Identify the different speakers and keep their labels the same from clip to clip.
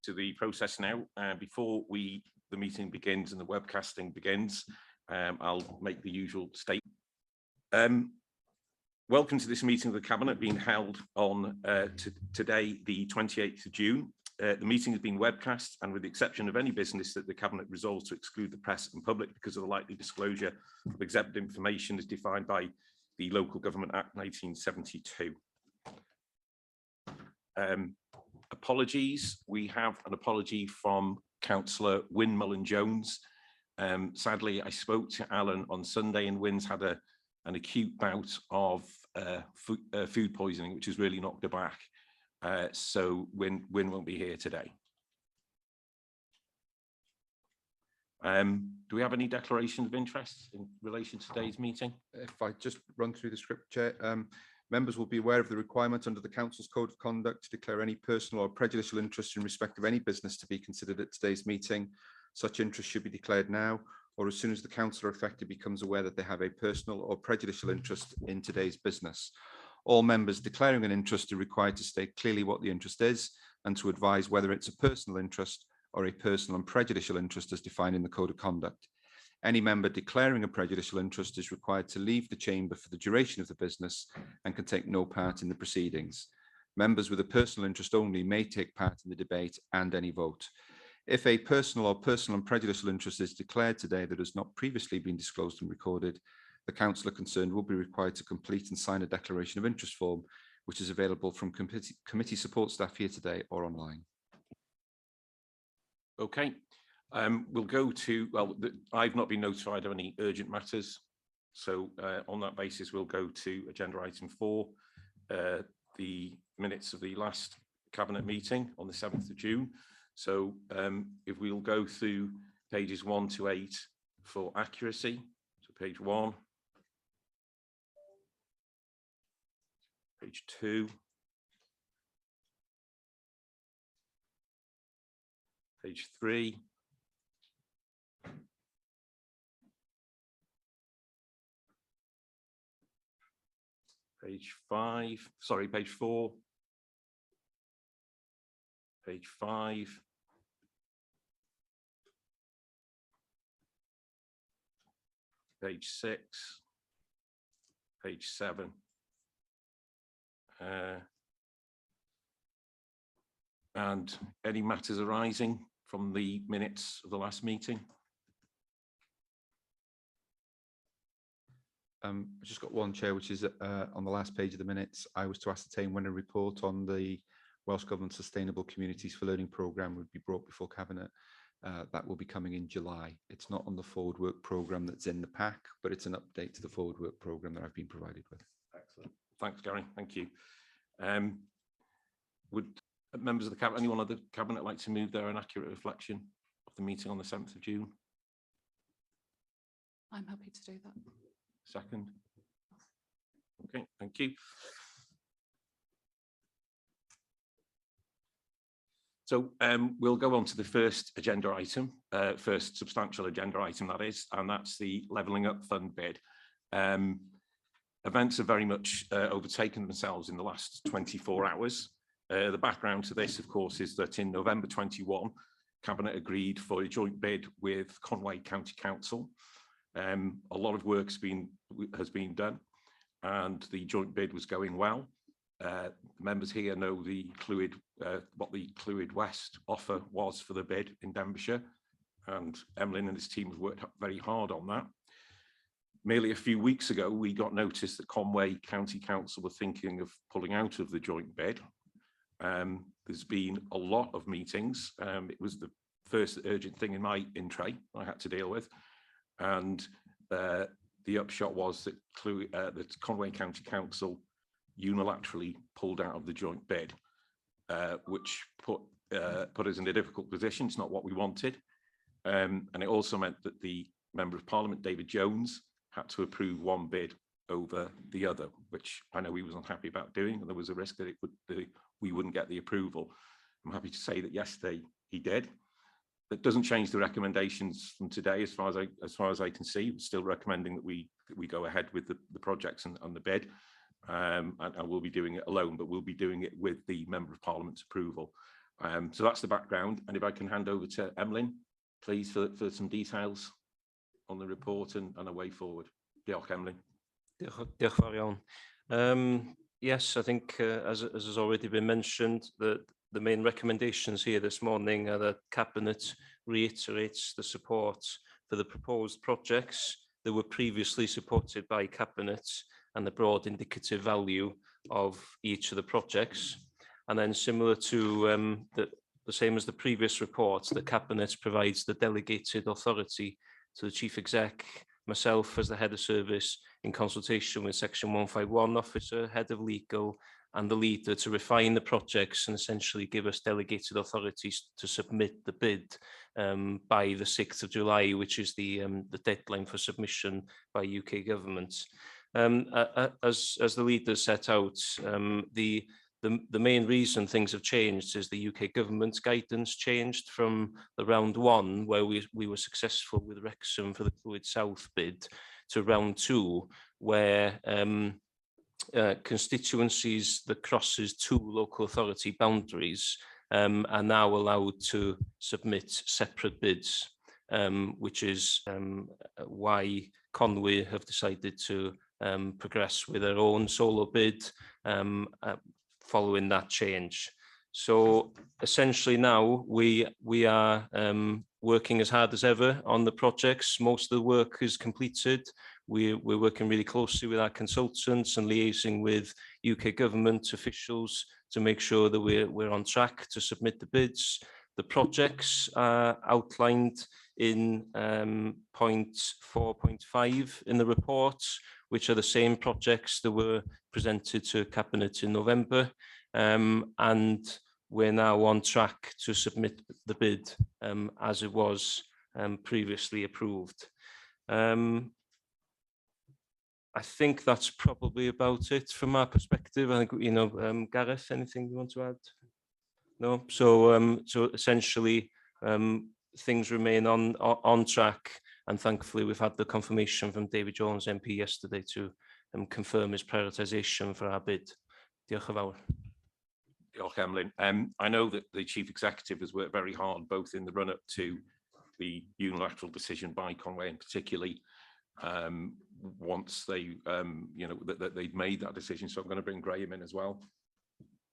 Speaker 1: To the process now. Before the meeting begins and the webcasting begins, I'll make the usual statement. Welcome to this meeting of the Cabinet being held on today, the 28th of June. The meeting has been webcast, and with the exception of any business that the Cabinet resolves to exclude the press and public because of the likely disclosure of exempt information as defined by the Local Government Act 1972. Apologies. We have an apology from Councillor Wyn Mullin-Jones. Sadly, I spoke to Alan on Sunday, and Wyn's had an acute bout of food poisoning, which has really knocked her back. So Wyn won't be here today. Do we have any declarations of interest in relation to today's meeting?
Speaker 2: If I just run through the script, Chair. Members will be aware of the requirement under the Council's Code of Conduct to declare any personal or prejudicial interest in respect of any business to be considered at today's meeting. Such interest should be declared now, or as soon as the councillor affected becomes aware that they have a personal or prejudicial interest in today's business. All members declaring an interest are required to state clearly what the interest is and to advise whether it's a personal interest or a personal and prejudicial interest as defined in the Code of Conduct. Any member declaring a prejudicial interest is required to leave the chamber for the duration of the business and can take no part in the proceedings. Members with a personal interest only may take part in the debate and any vote. If a personal or personal and prejudicial interest is declared today that has not previously been disclosed and recorded, the councillor concerned will be required to complete and sign a declaration of interest form, which is available from committee support staff here today or online.
Speaker 1: Okay. We'll go to, well, I've not been notified of any urgent matters. So on that basis, we'll go to agenda item 4, the minutes of the last Cabinet meeting on the 7th of June. So if we'll go through pages 1 to 8 for accuracy. So page 1, page 2, page 3, page 5, sorry, page 4, page 5, page 6, page 7, and any matters arising from the minutes of the last meeting.
Speaker 2: I've just got one, Chair, which is on the last page of the minutes. I was to ascertain when a report on the Welsh Government Sustainable Communities for Learning programme would be brought before Cabinet. That will be coming in July. It's not on the forward work programme that's in the pack, but it's an update to the forward work programme that I've been provided with.
Speaker 1: Excellent. Thanks, Gary. Thank you. Would members of the Cabinet, anyone of the Cabinet like to move there an accurate reflection of the meeting on the 7th of June?
Speaker 3: I'm happy to do that.
Speaker 1: Second. Okay, thank you. So we'll go on to the first agenda item, first substantial agenda item that is, and that's the Levelling Up Fund bid. Events have very much overtaken themselves in the last 24 hours. The background to this, of course, is that in November 21, Cabinet agreed for a joint bid with Conway County Council. A lot of work has been done, and the joint bid was going well. Members here know what the CLWYD West offer was for the bid in Denbighshire, and Emlyn and his team have worked very hard on that. Merely a few weeks ago, we got notice that Conway County Council were thinking of pulling out of the joint bid. There's been a lot of meetings. It was the first urgent thing in my in-tray I had to deal with. And the upshot was that Conway County Council unilaterally pulled out of the joint bid, which put us in a difficult position. It's not what we wanted. And it also meant that the Member of Parliament, David Jones, had to approve one bid over the other, which I know he was unhappy about doing, and there was a risk that we wouldn't get the approval. I'm happy to say that yesterday he did. That doesn't change the recommendations from today, as far as I can see. We're still recommending that we go ahead with the projects and the bid, and we'll be doing it alone, but we'll be doing it with the Member of Parliament's approval. So that's the background. And if I can hand over to Emlyn, please, for some details on the report and a way forward. Diolch, Emlyn.
Speaker 3: Diolch fawr iawn. Yes, I think as has already been mentioned, the main recommendations here this morning are that Cabinet reiterates the support for the proposed projects that were previously supported by Cabinet and the broad indicative value of each of the projects. And then similar to the same as the previous report, the Cabinet provides the delegated authority to the Chief Exec, myself as the Head of Service, in consultation with Section 151 Officer, Head of Legal, and the leader to refine the projects and essentially give us delegated authorities to submit the bid by the 6th of July, which is the deadline for submission by UK government. As the leader set out, the main reason things have changed is the UK government's guidance changed from the round one, where we were successful with Wrexham for the Clwyd South bid, to round two, where constituencies that crosses two local authority boundaries are now allowed to submit separate bids, which is why Conwy have decided to progress with their own solo bid following that change. So essentially now we are working as hard as ever on the projects. Most of the work is completed. We're working really closely with our consultants and liaising with UK government officials to make sure that we're on track to submit the bids. The projects are outlined in point 4.5 in the report, which are the same projects that were presented to Cabinet in November. And we're now on track to submit the bid as it was previously approved. I think that's probably about it from our perspective. I think, you know, Gareth, anything you want to add? No. So essentially, things remain on track, and thankfully we've had the confirmation from David Jones MP yesterday to confirm his prioritisation for our bid. Diolch yn fawr.
Speaker 1: Diolch, Emlyn. I know that the Chief Executive has worked very hard, both in the run-up to the unilateral decision by Conway, and particularly once they, you know, that they've made that decision. So I'm going to bring Graham in as well.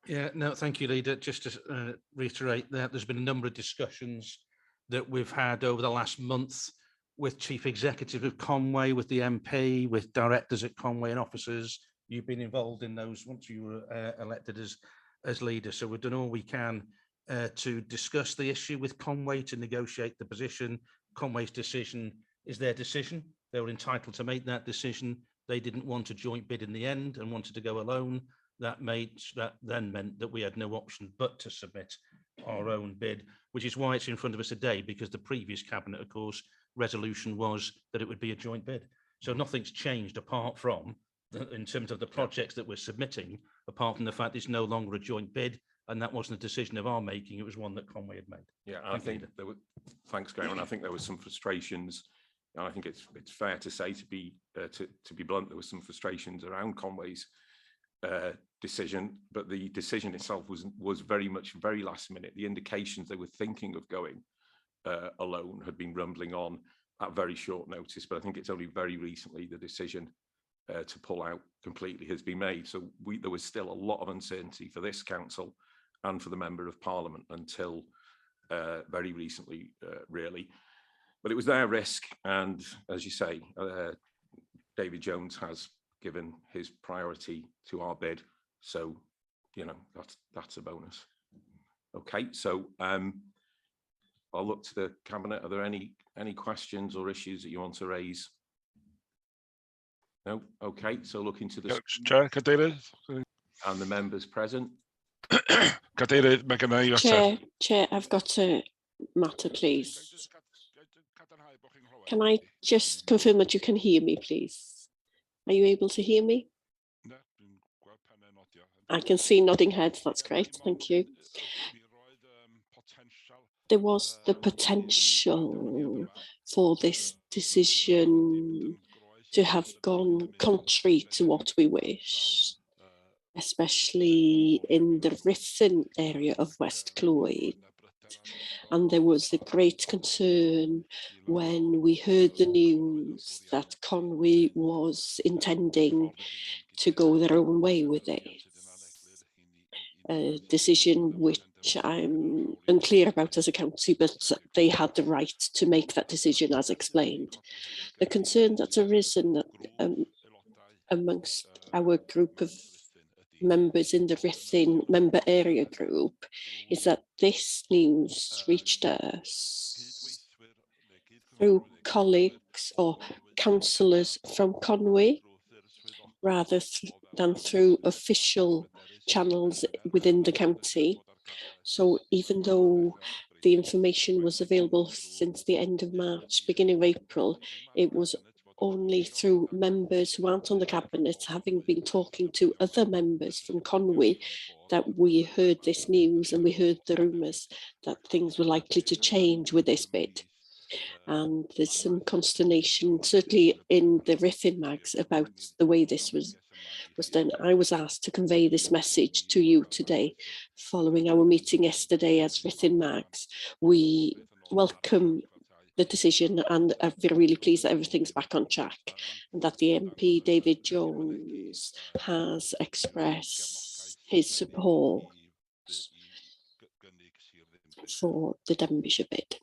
Speaker 4: Yeah, no, thank you, Leader. Just to reiterate that there's been a number of discussions that we've had over the last month with Chief Executive of Conway, with the MP, with directors at Conway and officers. You've been involved in those once you were elected as leader. So we've done all we can to discuss the issue with Conway, to negotiate the position. Conway's decision is their decision. They were entitled to make that decision. They didn't want a joint bid in the end and wanted to go alone. That then meant that we had no option but to submit our own bid, which is why it's in front of us today, because the previous Cabinet, of course, resolution was that it would be a joint bid. So nothing's changed apart from, in terms of the projects that we're submitting, apart from the fact it's no longer a joint bid, and that wasn't a decision of our making, it was one that Conway had made.
Speaker 1: Yeah, I think there were, thanks, Graham, and I think there were some frustrations. And I think it's fair to say, to be blunt, there were some frustrations around Conway's decision, but the decision itself was very last minute. The indications they were thinking of going alone had been rumbling on at very short notice, but I think it's only very recently the decision to pull out completely has been made. So there was still a lot of uncertainty for this council and for the Member of Parliament until very recently, really. But it was their risk, and as you say, David Jones has given his priority to our bid, so you know that's a bonus. Okay, so I'll look to the Cabinet. Are there any questions or issues that you want to raise? No. Okay, so looking to the
Speaker 5: Chair, Cadeirydd.
Speaker 1: And the members present.
Speaker 5: Cadeirydd, mae gynna i fater.
Speaker 6: Chair, I've got a matter, please. Can I just confirm that you can hear me, please? Are you able to hear me? I can see nodding heads. That's great. Thank you. There was the potential for this decision to have gone contrary to what we wish. especially in the Ruthin area of West Clwyd. And there was a great concern when we heard the news that Conwy was intending to go their own way with it. A decision which I'm unclear about as a county, but they had the right to make that decision as explained. The concern that's arisen amongst our group of members in the Ruthin member area group is that this news reached us through colleagues or councillors from Conwy rather than through official channels within the county. So even though the information was available since the end of March, beginning of April, it was only through members who aren't on the cabinet, having been talking to other members from Conwy, that we heard this news and we heard the rumours that things were likely to change with this bid. And there's some consternation, certainly in the Ruthin mags, about the way this was done. I was asked to convey this message to you today, following our meeting yesterday as Ruthin mags. We welcome the decision and are really pleased that everything's back on track and that the MP David Jones has expressed his support for the Denbighshire bid.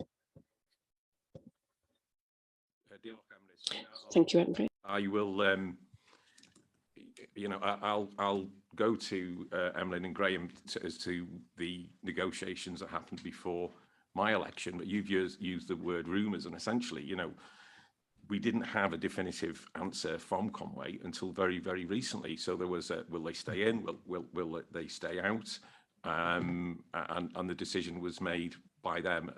Speaker 6: Thank you, Emily.
Speaker 1: I will, I'll go to Emlyn and Graham as to the negotiations that happened before my election, but you've used the word rumours, and essentially, we didn't have a definitive answer from Conway until very, very recently. So there was a, will they stay in? Will they stay out? And the decision was made by them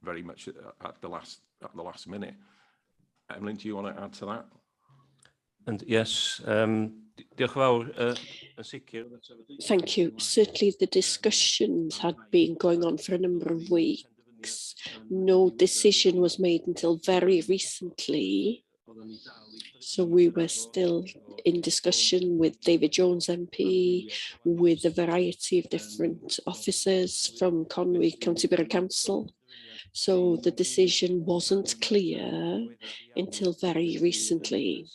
Speaker 1: very much at the last minute. Emlyn, do you want to add to that?
Speaker 3: And yes,
Speaker 6: thank you. Certainly the discussions had been going on for a number of weeks. No decision was made until very recently. So we were still in discussion with David Jones MP, with a variety of different officers from Conwy County Borough Council. So the decision wasn't clear until very recently.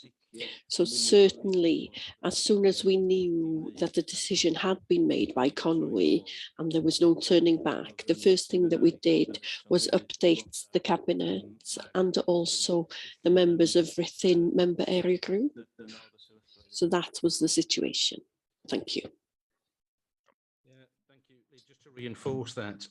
Speaker 6: So certainly, as soon as we knew that the decision had been made by Conwy and there was no turning back, the first thing that we did was update the cabinet and also the members of Ruthin member area group. So that was the situation. Thank you.
Speaker 4: Yeah, thank you. Just to reinforce that,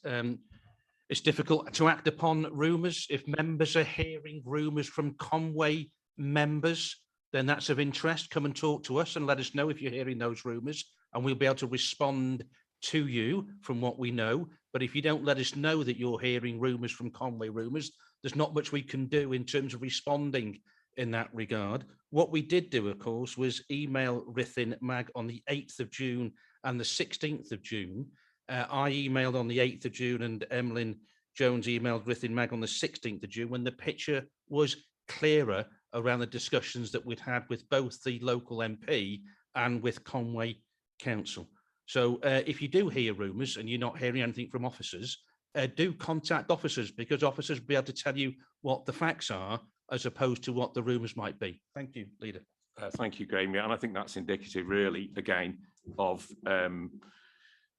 Speaker 4: it's difficult to act upon rumours. If members are hearing rumours from Conway members, then that's of interest. Come and talk to us and let us know if you're hearing those rumours, and we'll be able to respond to you from what we know. But if you don't let us know that you're hearing rumours from Conway rumours, there's not much we can do in terms of responding in that regard. What we did do, of course, was email Ruthin Mag on the 8th of June and the 16th of June. I emailed on the 8th of June and Emlyn Jones emailed Ruthin Mag on the 16th of June when the picture was clearer around the discussions that we'd had with both the local MP and with Conway Council. So if you do hear rumours and you're not hearing anything from officers, do contact officers, because officers will be able to tell you what the facts are as opposed to what the rumours might be. Thank you, Leader.
Speaker 1: Thank you, Graham. Yeah, and I think that's indicative, really, again, of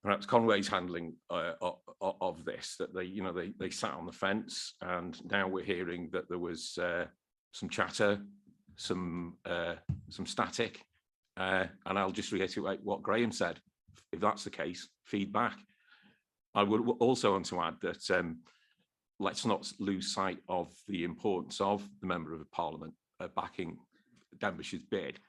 Speaker 1: perhaps Conway's handling of this, that they sat on the fence, and now we're hearing that there was some chatter, some static, and I'll just reiterate what Graham said. If that's the case, feedback. I would also want to add that let's not lose sight of the importance of the Member of Parliament backing Denbighshire's bid,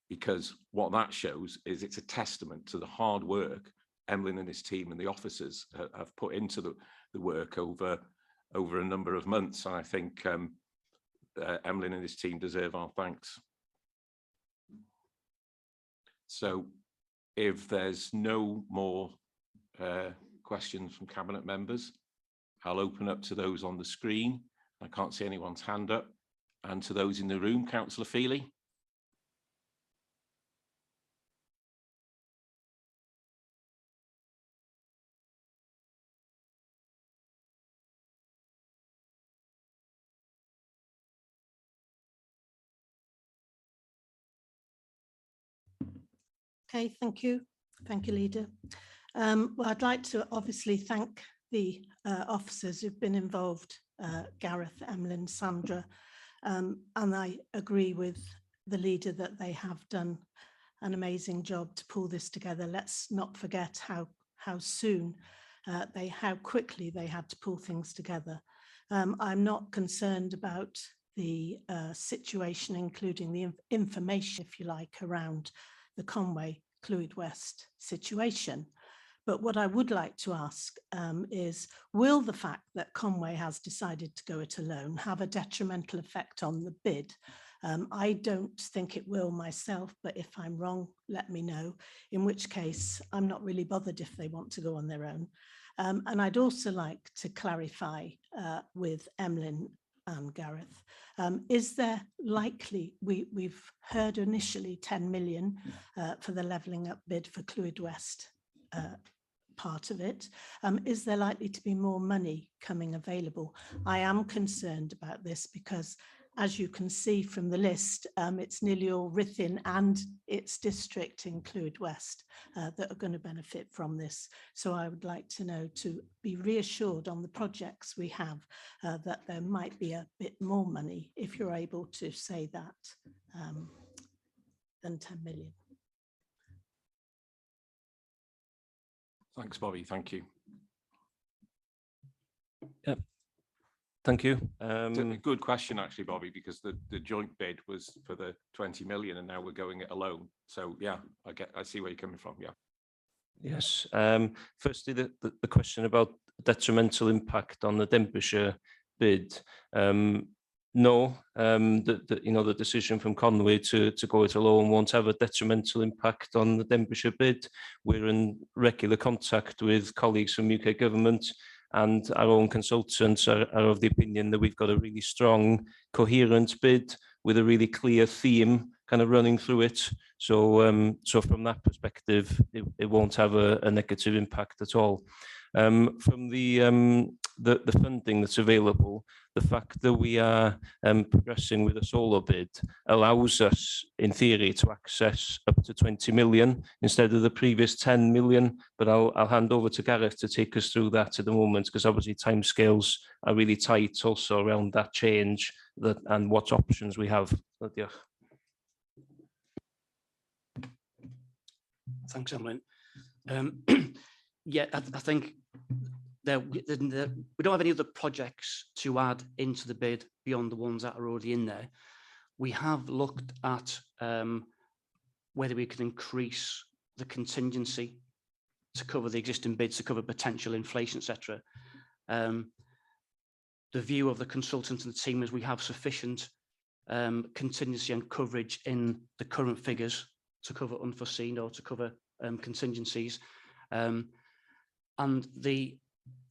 Speaker 1: because what that shows is it's a testament to the hard work Emlyn and his team and the officers have put into the work over a number of months. And I think Emlyn and his team deserve our thanks. So if there's no more questions from Cabinet members, I'll open up to those on the screen. I can't see anyone's hand up. And to those in the room, Councillor Feely.
Speaker 7: Okay, thank you. Thank you, Leader. Well, I'd like to obviously thank the officers who've been involved, Gareth, Emlyn, Sandra, and I agree with the Leader that they have done an amazing job to pull this together. Let's not forget how soon, how quickly they had to pull things together. I'm not concerned about the situation, including the information, if you like, around the Conway Clwyd West situation. But what I would like to ask is, will the fact that Conway has decided to go it alone have a detrimental effect on the bid? I don't think it will myself, but if I'm wrong, let me know, in which case I'm not really bothered if they want to go on their own. And I'd also like to clarify with Emlyn and Gareth, is there likely, we've heard initially 10 million for the levelling up bid for Clwyd West part of it. Is there likely to be more money coming available? I am concerned about this because, as you can see from the list, it's nearly all Ruthin and its district in Clwyd West that are going to benefit from this. So I would like to know, to be reassured on the projects we have, that there might be a bit more money, if you're able to say that, than 10 million.
Speaker 1: Thanks, Bobby. Thank you.
Speaker 3: Yep. Thank you.
Speaker 1: It's a good question, actually, Bobby, because the joint bid was for the 20 million and now we're going it alone. So yeah, I see where you're coming from. Yeah.
Speaker 3: Yes. Firstly, the question about detrimental impact on the Denbighshire bid. No, the decision from Conway to go it alone won't have a detrimental impact on the Denbighshire bid. We're in regular contact with colleagues from UK government, and our own consultants are of the opinion that we've got a really strong, coherent bid with a really clear theme kind of running through it. So, so from that perspective, it won't have a negative impact at all. From the funding that's available, the fact that we are progressing with a solar bid allows us, in theory, to access up to 20 million instead of the previous 10 million. But I'll hand over to Gareth to take us through that at the moment, because obviously timescales are really tight also around that change and what options we have.
Speaker 8: Thanks, Emlyn. Yeah, I think we don't have any other projects to add into the bid beyond the ones that are already in there. We have looked at whether we can increase the contingency to cover the existing bids, to cover potential inflation, etc. The view of the consultants and the team is we have sufficient contingency and coverage in the current figures to cover unforeseen or to cover contingencies. And the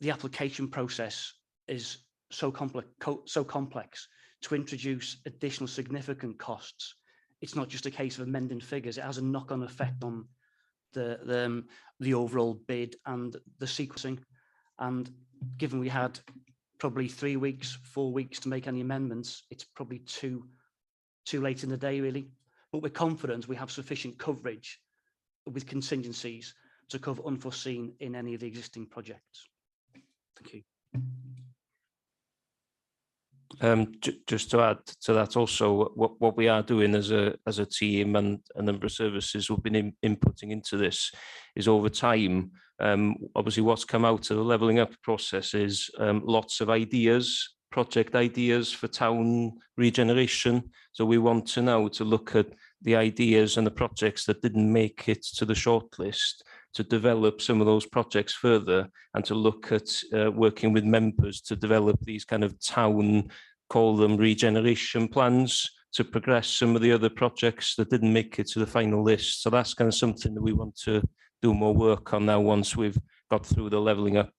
Speaker 8: application process is so complex to introduce additional significant costs. It's not just a case of amending figures. It has a knock-on effect on the overall bid and the sequencing. And given we had probably 3 weeks, 4 weeks to make any amendments, it's probably too late in the day, really. But we're confident we have sufficient coverage with contingencies to cover unforeseen in any of the existing projects. Thank you.
Speaker 3: Just to add to that also, what we are doing as a team and a number of services who've been inputting into this is, over time, obviously what's come out of the levelling up process is lots of ideas, project ideas for town regeneration. So we want to now to look at the ideas and the projects that didn't make it to the shortlist, to develop some of those projects further, and to look at working with members to develop these kind of town, call them regeneration plans, to progress some of the other projects that didn't make it to the final list. So that's kind of something that we want to do more work on now once we've got through the levelling up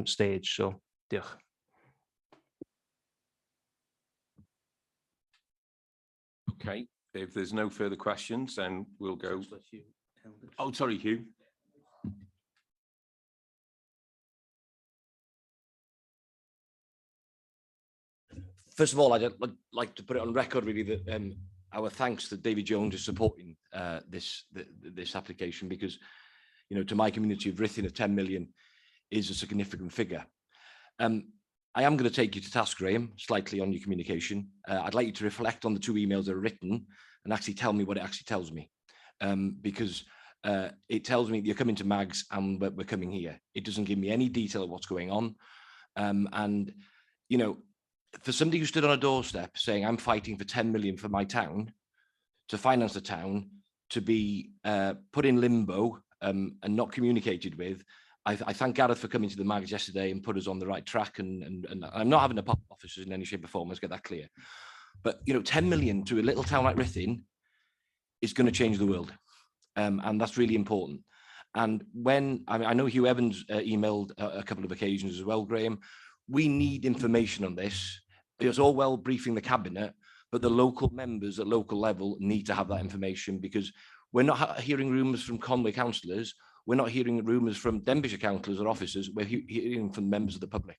Speaker 3: stage. So, yeah.
Speaker 1: Okay, if there's no further questions, then we'll go. Oh, sorry, Hugh.
Speaker 9: First of all, I'd like to put it on record, really, that our thanks that David Jones is supporting this application, because, you know, to my community of Ruthin, of 10 million is a significant figure. I am going to take you to task, Graham, slightly on your communication. I'd like you to reflect on the 2 emails that are written and actually tell me what it actually tells me, because it tells me you're coming to Mags and we're coming here. It doesn't give me any detail of what's going on. And, you know, for somebody who stood on a doorstep saying, I'm fighting for 10 million for my town, to finance the town, to be put in limbo and not communicated with, I thank Gareth for coming to the Mags yesterday and put us on the right track. And I'm not having a pop officers in any shape or form, let's get that clear. But, you know, 10 million to a little town like Ruthin is going to change the world. And that's really important. And when, I know Hugh Evans emailed a couple of occasions as well, Graham, we need information on this. It's all well briefing the cabinet, but the local members at local level need to have that information, because we're not hearing rumours from Conway councillors. We're not hearing rumours from Denbighshire councillors or officers. We're hearing from members of the public.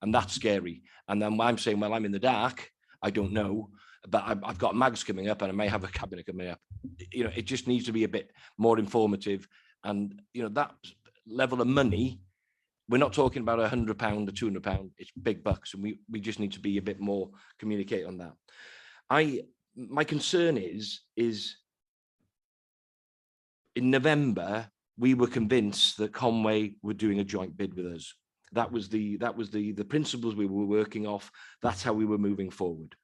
Speaker 9: And that's scary. And then I'm saying, well, I'm in the dark. I don't know, but I've got Mags coming up and I may have a cabinet coming up. You know, it just needs to be a bit more informative. And, you know, that level of money, we're not talking about £100 or £200. It's big bucks. And we just need to be a bit more communicate on that. My concern is in November, we were convinced that Conway were doing a joint bid with us. That was the principles we were working off. That's how we were moving forward.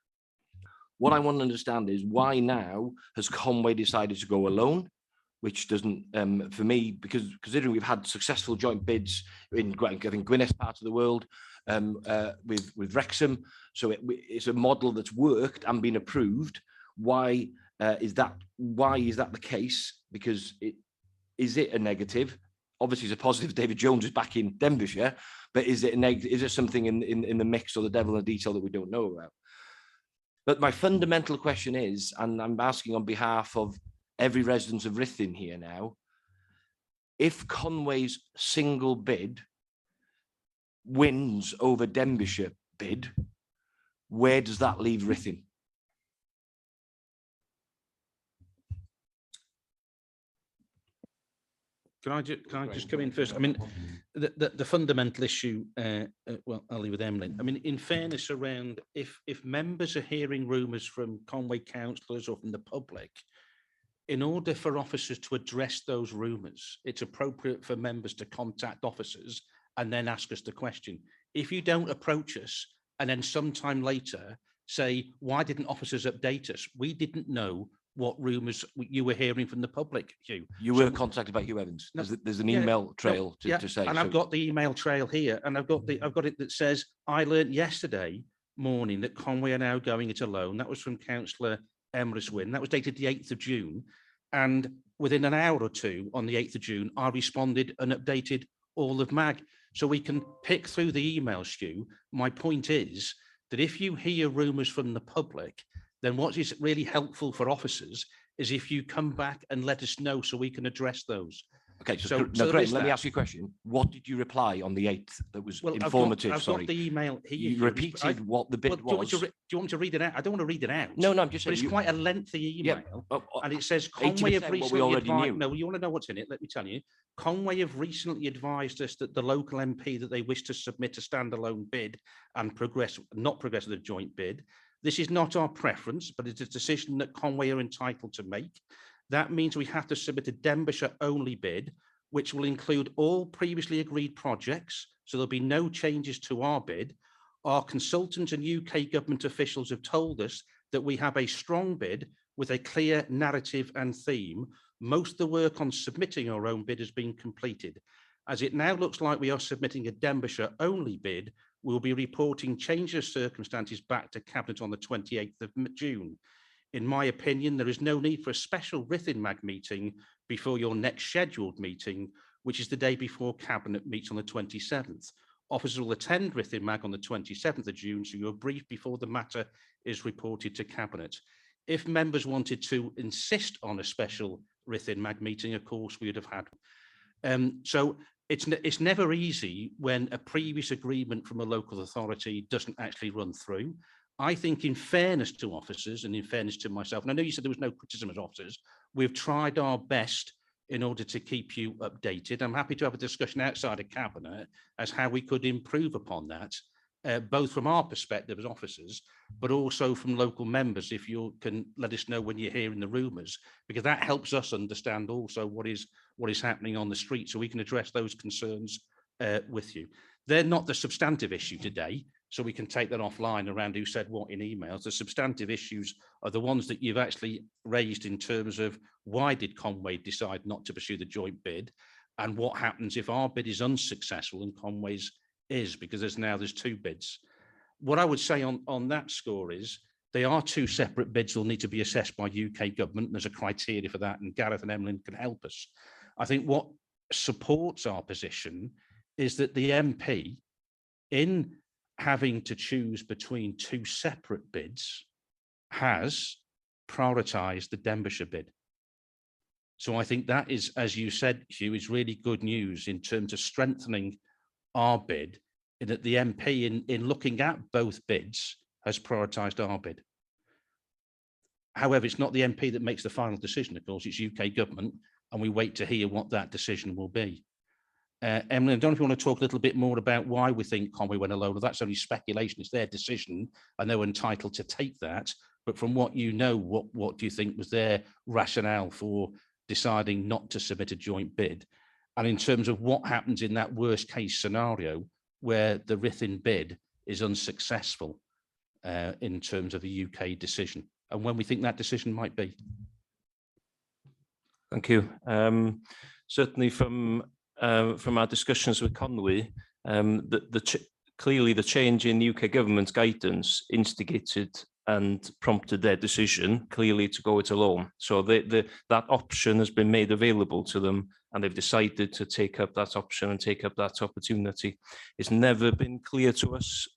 Speaker 9: What I want to understand is why now has Conway decided to go alone, which doesn't, for me, because considering we've had successful joint bids in, I think, Gwyneth's part of the world with Wrexham. So it's a model that's worked and been approved. Why is that the case? Because is it a negative? Obviously, it's a positive. David Jones is back in Denbighshire, but is it a negative? Is there something in the mix or the devil in the detail that we don't know about? But my fundamental question is, and I'm asking on behalf of every resident of Ruthin here now, if Conway's single bid wins over Denbighshire bid, where does that leave Ruthin?
Speaker 4: Can I just come in first? I mean, the fundamental issue, well, I'll leave with Emlyn. I mean, in fairness around, if members are hearing rumours from Conway councillors or from the public, in order for officers to address those rumours, it's appropriate for members to contact officers and then ask us the question. If you don't approach us and then sometime later say, why didn't officers update us? We didn't know what rumours you were hearing from the public, Hugh. You
Speaker 9: were contacted by Hugh Evans. No, there's an email trail to say.
Speaker 4: And so, I've got the email trail here, and I've got it that says, I learned yesterday morning that Conway are now going it alone. That was from Councillor Emrys Wynne. That was dated the 8th of June. And within an hour or two on the 8th of June, I responded and updated all of MAG. So we can pick through the emails, Stu. My point is that if you hear rumours from the public, then what is really helpful for officers is if you come back and let us know so we can address those.
Speaker 9: Okay, so Graham, let me ask you a question. What did you reply on the 8th that was informative?
Speaker 4: I've got the email here.
Speaker 9: You repeated what the bid was.
Speaker 4: Do you want me to read it out? I don't want to read it out.
Speaker 9: No, I'm just saying.
Speaker 4: But it's quite a lengthy email. And it says, Conway have recently advised... No, you want to know what's in it? Let me tell you. Conway have recently advised us that the local MP that they wish to submit a standalone bid and not progress with a joint bid. This is not our preference, but it's a decision that Conway are entitled to make. That means we have to submit a Denbighshire only bid, which will include all previously agreed projects. So there'll be no changes to our bid. Our consultants and UK government officials have told us that we have a strong bid with a clear narrative and theme. Most of the work on submitting our own bid has been completed. As it now looks like we are submitting a Denbighshire only bid, we'll be reporting change of circumstances back to Cabinet on the 28th of June. In my opinion, there is no need for a special Ruthin MAG meeting before your next scheduled meeting, which is the day before Cabinet meets on the 27th. Officers will attend Ruthin MAG on the 27th of June, so you're briefed before the matter is reported to Cabinet. If members wanted to insist on a special Ruthin MAG meeting, of course, we would have had. So it's never easy when a previous agreement from a local authority doesn't actually run through. I think in fairness to officers and in fairness to myself, and I know you said there was no criticism of officers, we've tried our best in order to keep you updated. I'm happy to have a discussion outside of Cabinet as how we could improve upon that, both from our perspective as officers, but also from local members, if you can let us know when you're hearing the rumours, because that helps us understand also what is happening on the street, so we can address those concerns with you. They're not the substantive issue today, so we can take that offline around who said what in emails. The substantive issues are the ones that you've actually raised in terms of why did Conway decide not to pursue the joint bid, and what happens if our bid is unsuccessful and Conway's is, because there's two bids. What I would say on that score is they are two separate bids that will need to be assessed by UK government. There's a criteria for that, and Gareth and Emlyn can help us. I think what supports our position is that the MP, in having to choose between two separate bids, has prioritised the Denbighshire bid. So I think that is, as you said, Hugh, is really good news in terms of strengthening our bid, in that the MP, in looking at both bids, has prioritised our bid. However, it's not the MP that makes the final decision, of course, it's UK government, and we wait to hear what that decision will be. Emily, I don't know if you want to talk a little bit more about why we think Conway went alone. That's only speculation, it's their decision, and they were entitled to take that. But from what you know, what do you think was their rationale for deciding not to submit a joint bid? And in terms of what happens in that worst case scenario where the Ruthin bid is unsuccessful in terms of a UK decision, and when we think that decision might be.
Speaker 3: Thank you. Certainly from our discussions with Conway, clearly the change in UK government's guidance instigated and prompted their decision clearly to go it alone. So that option has been made available to them, and they've decided to take up that option and take up that opportunity. It's never been clear to us,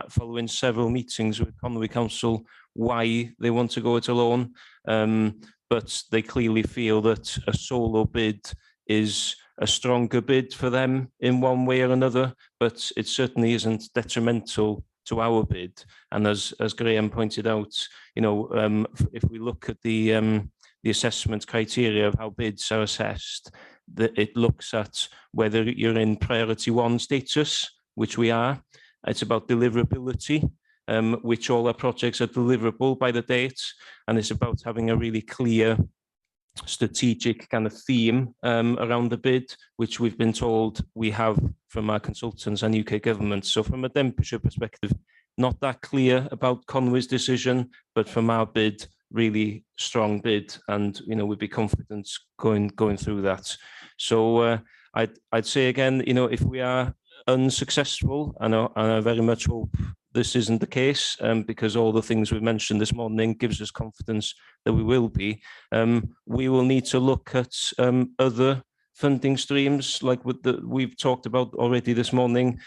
Speaker 3: following several meetings with Conway Council, why they want to go it alone, but they clearly feel that a solo bid is a stronger bid for them in one way or another, but it certainly isn't detrimental to our bid. And as Graham pointed out, you know, if we look at the assessment criteria of how bids are assessed, it looks at whether you're in priority one status, which we are. It's about deliverability, which all our projects are deliverable by the date, and it's about having a really clear strategic kind of theme around the bid, which we've been told we have from our consultants and UK government. So from a Denbighshire perspective, not that clear about Conway's decision, but from our bid, really strong bid, and you know, we'd be confident going through that. So I'd say again, you know, if we are unsuccessful, and I very much hope this isn't the case, because all the things we mentioned this morning gives us confidence that we will be. We will need to look at other funding streams, like we've talked about already this morning,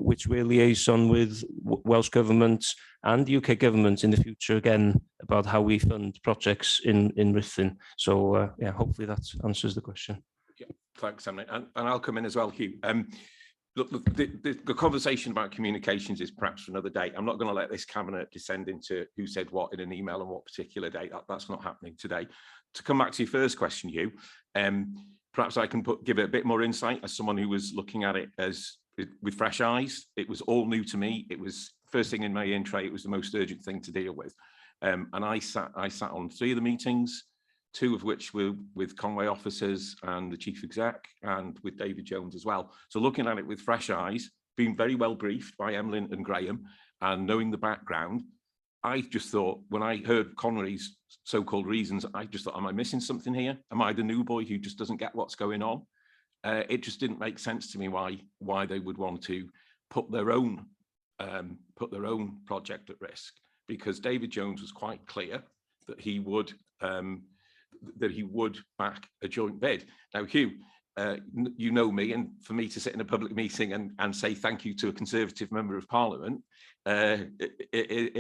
Speaker 3: which we're liaison with Welsh Government and UK Government in the future again about how we fund projects in Ruthin. So yeah, hopefully that answers the question.
Speaker 1: Yeah, thanks, Emily. And I'll come in as well, Hugh. Look, the conversation about communications is perhaps for another day. I'm not going to let this cabinet descend into who said what in an email on what particular date. That's not happening today. To come back to your first question, Hugh, perhaps I can give it a bit more insight as someone who was looking at it with fresh eyes. It was all new to me. It was first thing in my in-tray. It was the most urgent thing to deal with. And I sat on 3 of the meetings, 2 of which were with Conway officers and the chief exec, and with David Jones as well. So looking at it with fresh eyes, being very well briefed by Emlyn and Graham, and knowing the background, I just thought, when I heard Conway's so-called reasons, I just thought, am I missing something here? Am I the new boy who just doesn't get what's going on? It just didn't make sense to me why they would want to put their own project at risk, because David Jones was quite clear that he would back a joint bid. Now, Hugh, you know me, and for me to sit in a public meeting and say thank you to a Conservative member of Parliament it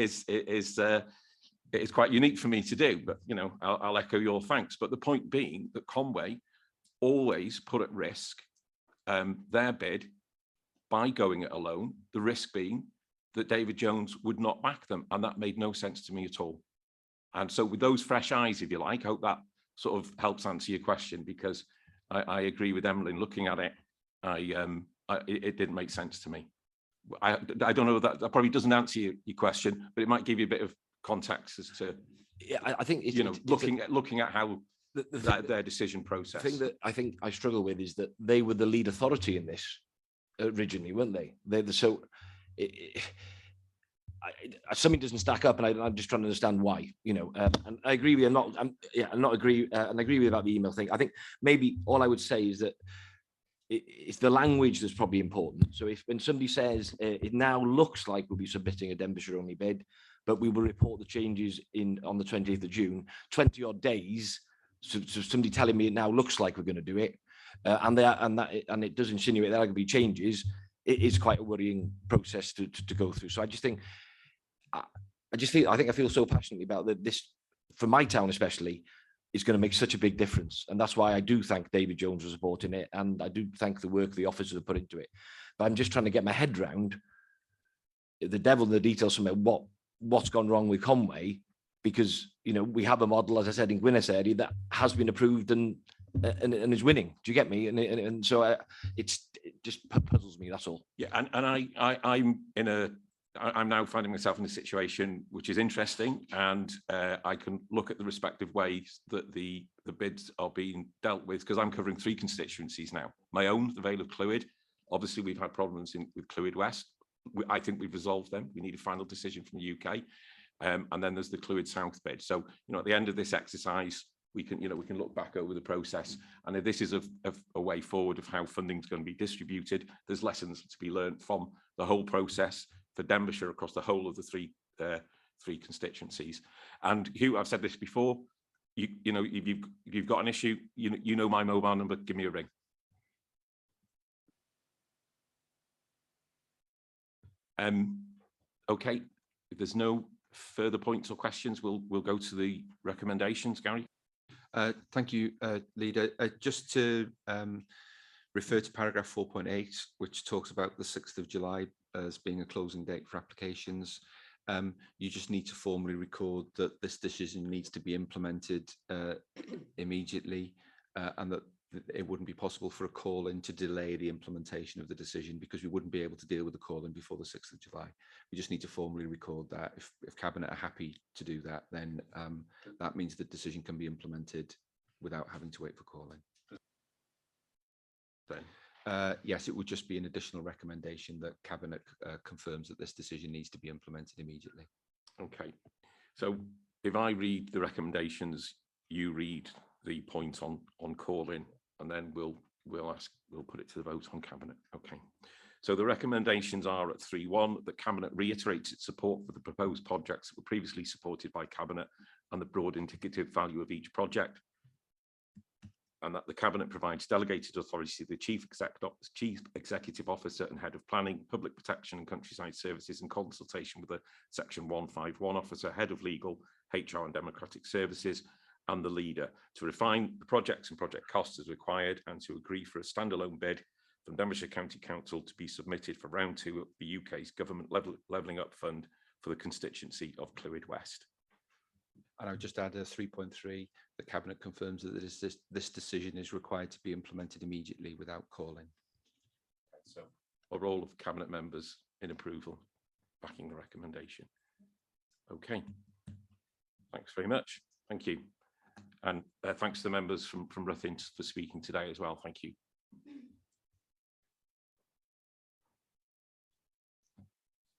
Speaker 1: is quite unique for me to do. But you know, I'll echo your thanks. But the point being that Conway always put at risk their bid by going it alone. The risk being that David Jones would not back them, and that made no sense to me at all. And so with those fresh eyes, if you like, I hope that sort of helps answer your question, because I agree with Emlyn. Looking at it, it didn't make sense to me. I don't know, that probably doesn't answer your question, but it might give you a bit of context as to,
Speaker 9: Yeah, I think it's,
Speaker 1: you know, looking at how their decision process.
Speaker 9: The thing that I think I struggle with is that they were the lead authority in this originally, weren't they? So something doesn't stack up, and I'm just trying to understand why, you know. And I agree with you. I'm not agree, and I agree with you about the email thing. I think maybe all I would say is that it's the language that's probably important. So if when somebody says it now looks like we'll be submitting a Denbighshire only bid, but we will report the changes on the 20th of June, 20 odd days. So somebody telling me it now looks like we're going to do it, and it does insinuate there are going to be changes. It is quite a worrying process to go through. So I just think, I feel so passionately about that. This, for my town especially, is going to make such a big difference, and that's why I do thank David Jones for supporting it, and I do thank the work the officers have put into it. But I'm just trying to get my head around the devil in the details from what's gone wrong with Conway, because, you know, we have a model, as I said, in Gwynedd area that has been approved and is winning. Do you get me? And so it just puzzles me. That's all.
Speaker 1: Yeah, and I'm now finding myself in a situation which is interesting, and I can look at the respective ways that the bids are being dealt with, because I'm covering 3 constituencies now. My own, the Vale of Clwyd. Obviously, we've had problems with Clwyd West. I think we've resolved them. We need a final decision from the UK. And then there's the Clwyd South bid. So, you know, at the end of this exercise, we can look back over the process. And if this is a way forward of how funding is going to be distributed, there's lessons to be learned from the whole process for Denbighshire across the whole of the three constituencies. And Hugh, I've said this before, you know, if you've got an issue, you know my mobile number, give me a ring. Okay, if there's no further points or questions, we'll go to the recommendations. Gary.
Speaker 2: Thank you, Leader. Just to refer to paragraph 4.8, which talks about the 6th of July as being a closing date for applications. You just need to formally record that this decision needs to be implemented immediately, and that it wouldn't be possible for a call-in to delay the implementation of the decision, because we wouldn't be able to deal with the call-in before the 6th of July. We just need to formally record that. If Cabinet are happy to do that, then that means the decision can be implemented without having to wait for call-in. Yes, it would just be an additional recommendation that Cabinet confirms that this decision needs to be implemented immediately.
Speaker 1: Okay, so if I read the recommendations, you read the point on call-in, and then we'll put it to the vote on Cabinet. Okay, so the recommendations are at 3.1 that Cabinet reiterates its support for the proposed projects that were previously supported by Cabinet and the broad indicative value of each project, and that the Cabinet provides delegated authority to the Chief Executive Officer and Head of Planning, Public Protection and Countryside Services in consultation with the Section 151 Officer, Head of Legal, HR and Democratic Services, and the Leader to refine the projects and project costs as required, and to agree for a standalone bid from Denbighshire County Council to be submitted for round 2 of the UK's Government Levelling Up Fund for the constituency of Clwyd West.
Speaker 2: And I would just add a 3.3, the Cabinet confirms that this decision is required to be implemented immediately without calling.
Speaker 1: So a role of Cabinet members in approval, backing the recommendation. Okay, thanks very much. Thank you. And thanks to the members from Ruthin for speaking today as well. Thank you.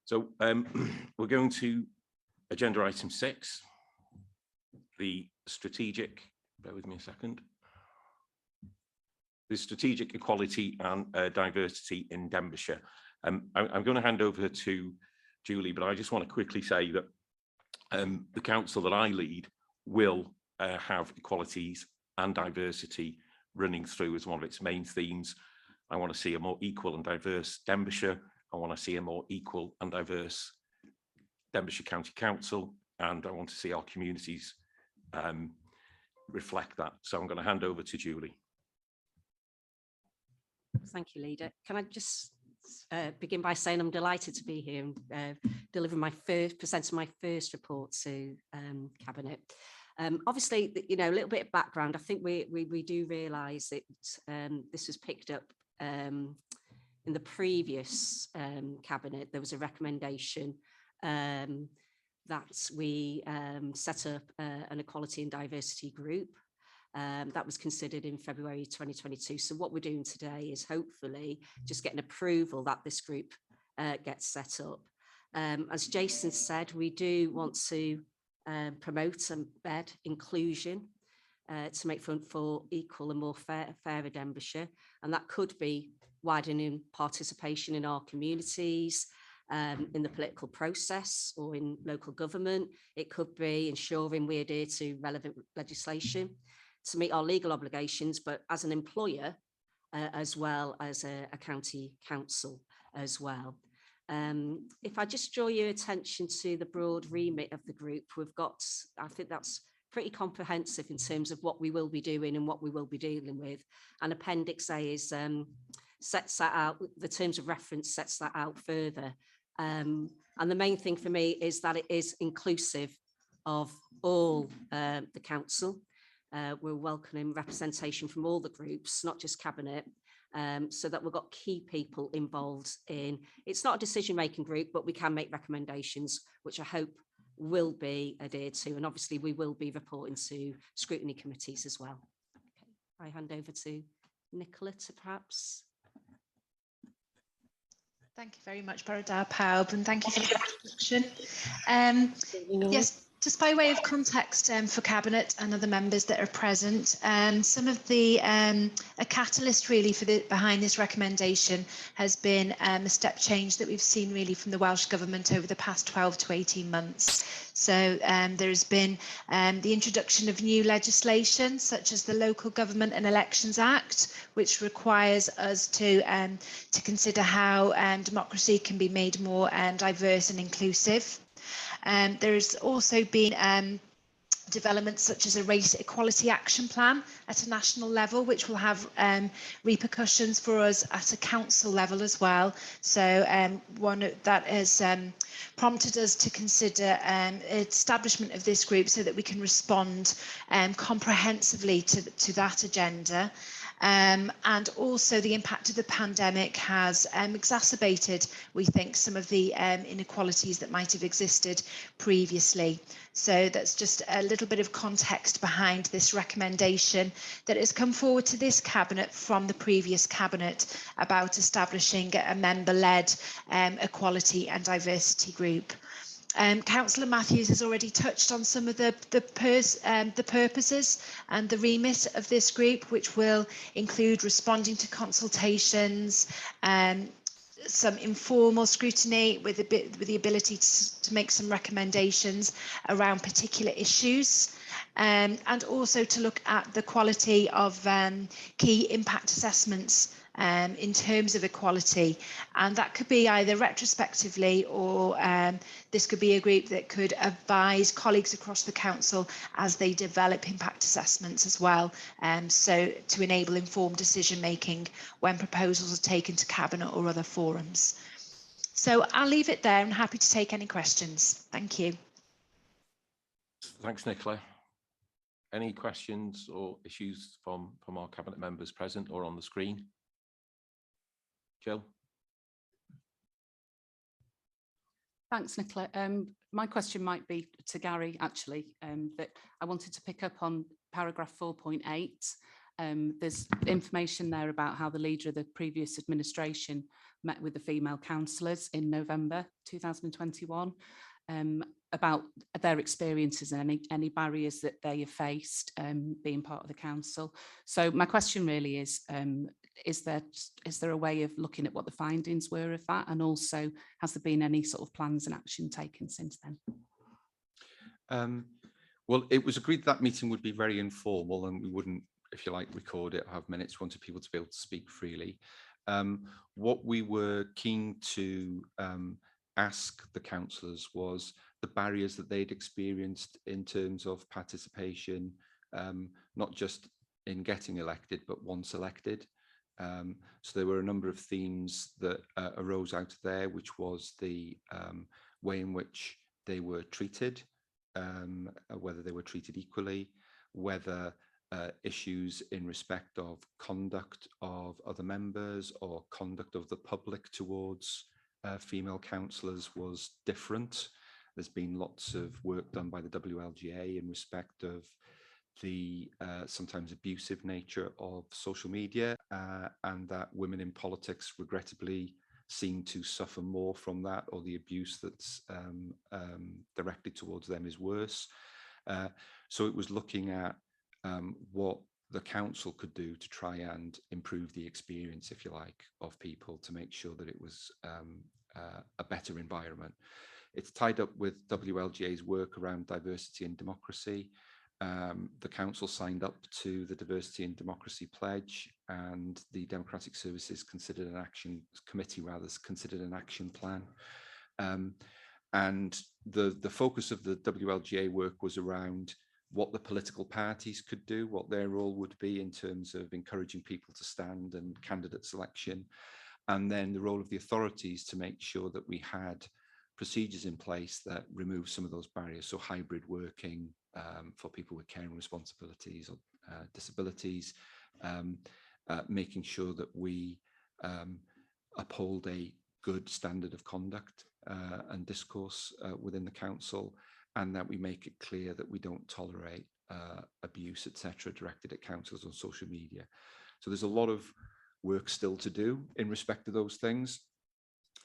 Speaker 1: So we're going to agenda item 6, the strategic, bear with me a second, the strategic equality and diversity in Denbighshire. I'm going to hand over to Julie, but I just want to quickly say that the council that I lead will have equalities and diversity running through as one of its main themes. I want to see a more equal and diverse Denbighshire. I want to see a more equal and diverse Denbighshire County Council, and I want to see our communities reflect that. So I'm going to hand over to Julie.
Speaker 10: Thank you, Leader. Can I just begin by saying I'm delighted to be here and delivering presenting my first report to Cabinet. Obviously, you know, a little bit of background. I think we do realise that this was picked up in the previous Cabinet. There was a recommendation that we set up an equality and diversity group. That was considered in February 2022. So what we're doing today is hopefully just getting approval that this group gets set up. As Jason said, we do want to promote and embed inclusion to make for equal and more fairer Denbighshire. And that could be widening participation in our communities, in the political process or in local government. It could be ensuring we adhere to relevant legislation to meet our legal obligations, but as an employer, as well as a county council as well. If I just draw your attention to the broad remit of the group, we've got, I think that's pretty comprehensive in terms of what we will be doing and what we will be dealing with. And Appendix A is sets that out, the terms of reference sets that out further. And the main thing for me is that it is inclusive of all the council. We're welcoming representation from all the groups, not just Cabinet, so that we've got key people involved in. It's not a decision-making group, but we can make recommendations, which I hope will be adhered to. And obviously we will be reporting to scrutiny committees as well. Okay. I hand over to Nicola to perhaps.
Speaker 11: Thank you very much, Baradar Paub, and thank you for the introduction. Yes, just by way of context for Cabinet and other members that are present, some of the a catalyst really for behind this recommendation has been a step change that we've seen really from the Welsh Government over the past 12 to 18 months. So there's been the introduction of new legislation such as the Local Government and Elections Act, which requires us to consider how democracy can be made more diverse and inclusive. There's also been developments such as a race equality action plan at a national level, which will have repercussions for us at a council level as well. So one that has prompted us to consider establishment of this group so that we can respond comprehensively to that agenda. And also the impact of the pandemic has exacerbated, we think, some of the inequalities that might have existed previously. So that's just a little bit of context behind this recommendation that has come forward to this Cabinet from the previous Cabinet about establishing a member-led equality and diversity group. Councillor Matthews has already touched on some of the purposes and the remit of this group, which will include responding to consultations, some informal scrutiny with the ability to make some recommendations around particular issues, and also to look at the quality of key impact assessments in terms of equality, and that could be either retrospectively or this could be a group that could advise colleagues across the council as they develop impact assessments as well, so to enable informed decision making when proposals are taken to Cabinet or other forums. So I'll leave it there and happy to take any questions. Thank you.
Speaker 1: Thanks, Nicola. Any questions or issues from our Cabinet members present or on the screen? Jill?
Speaker 12: Thanks, Nicola. My question might be to Gary, actually, that I wanted to pick up on paragraph 4.8. There's information there about how the leader of the previous administration met with the female councillors in November 2021, about their experiences and any barriers that they have faced being part of the council. So my question really is there a way of looking at what the findings were of that, and also has there been any sort of plans and action taken since then?
Speaker 2: Well, it was agreed that meeting would be very informal and we wouldn't, if you like, record it, have minutes. We wanted people to be able to speak freely. What we were keen to ask the councillors was the barriers that they'd experienced in terms of participation, not just in getting elected, but once elected. So there were a number of themes that arose out of there, which was the way in which they were treated, whether they were treated equally, whether issues in respect of conduct of other members or conduct of the public towards female councillors was different. There's been lots of work done by the WLGA in respect of the sometimes abusive nature of social media, and that women in politics regrettably seem to suffer more from that, or the abuse that's directed towards them is worse. So it was looking at what the council could do to try and improve the experience, if you like, of people, to make sure that it was a better environment. It's tied up with WLGA's work around diversity and democracy. The council signed up to the Diversity and Democracy Pledge, and the Democratic Services considered an action committee, rather, considered an action plan. And the focus of the WLGA work was around what the political parties could do, what their role would be in terms of encouraging people to stand and candidate selection, and then the role of the authorities to make sure that we had procedures in place that remove some of those barriers. So hybrid working for people with caring responsibilities or disabilities, making sure that we uphold a good standard of conduct and discourse within the council, and that we make it clear that we don't tolerate abuse, etc., directed at councillors on social media. So there's a lot of work still to do in respect to those things.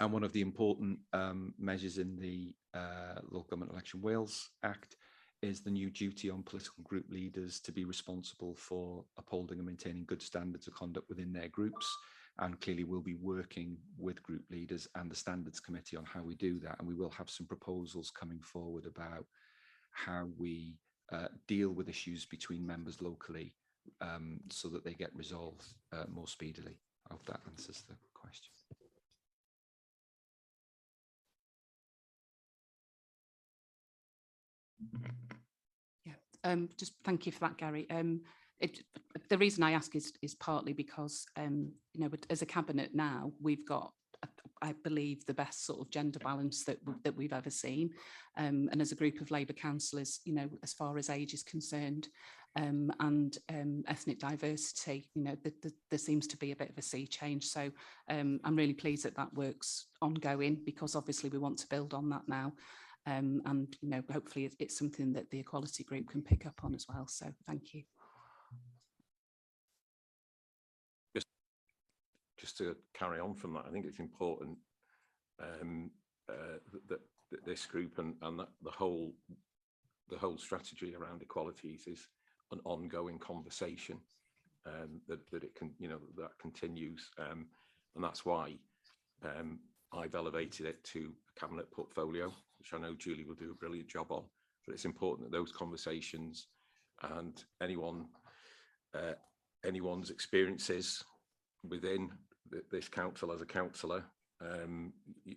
Speaker 2: And one of the important measures in the Local Government Election Wales Act is the new duty on political group leaders to be responsible for upholding and maintaining good standards of conduct within their groups. And clearly we'll be working with group leaders and the Standards Committee on how we do that. And we will have some proposals coming forward about how we deal with issues between members locally so that they get resolved more speedily. I hope that answers the question.
Speaker 12: Yeah, just thank you for that, Gary. The reason I ask is partly because, you know, as a cabinet now, we've got, I believe, the best sort of gender balance that we've ever seen. And as a group of Labour councillors, you know, as far as age is concerned, and ethnic diversity, you know, there seems to be a bit of a sea change. So I'm really pleased that that work's ongoing, because obviously we want to build on that now. And, you know, hopefully it's something that the Equality Group can pick up on as well. So thank you.
Speaker 1: Just to carry on from that, I think it's important that this group and the whole strategy around equalities is an ongoing conversation, that it can, you know, that continues, and that's why I've elevated it to a cabinet portfolio, which I know Julie will do a brilliant job on. But it's important that those conversations and anyone's experiences within this council as a councillor,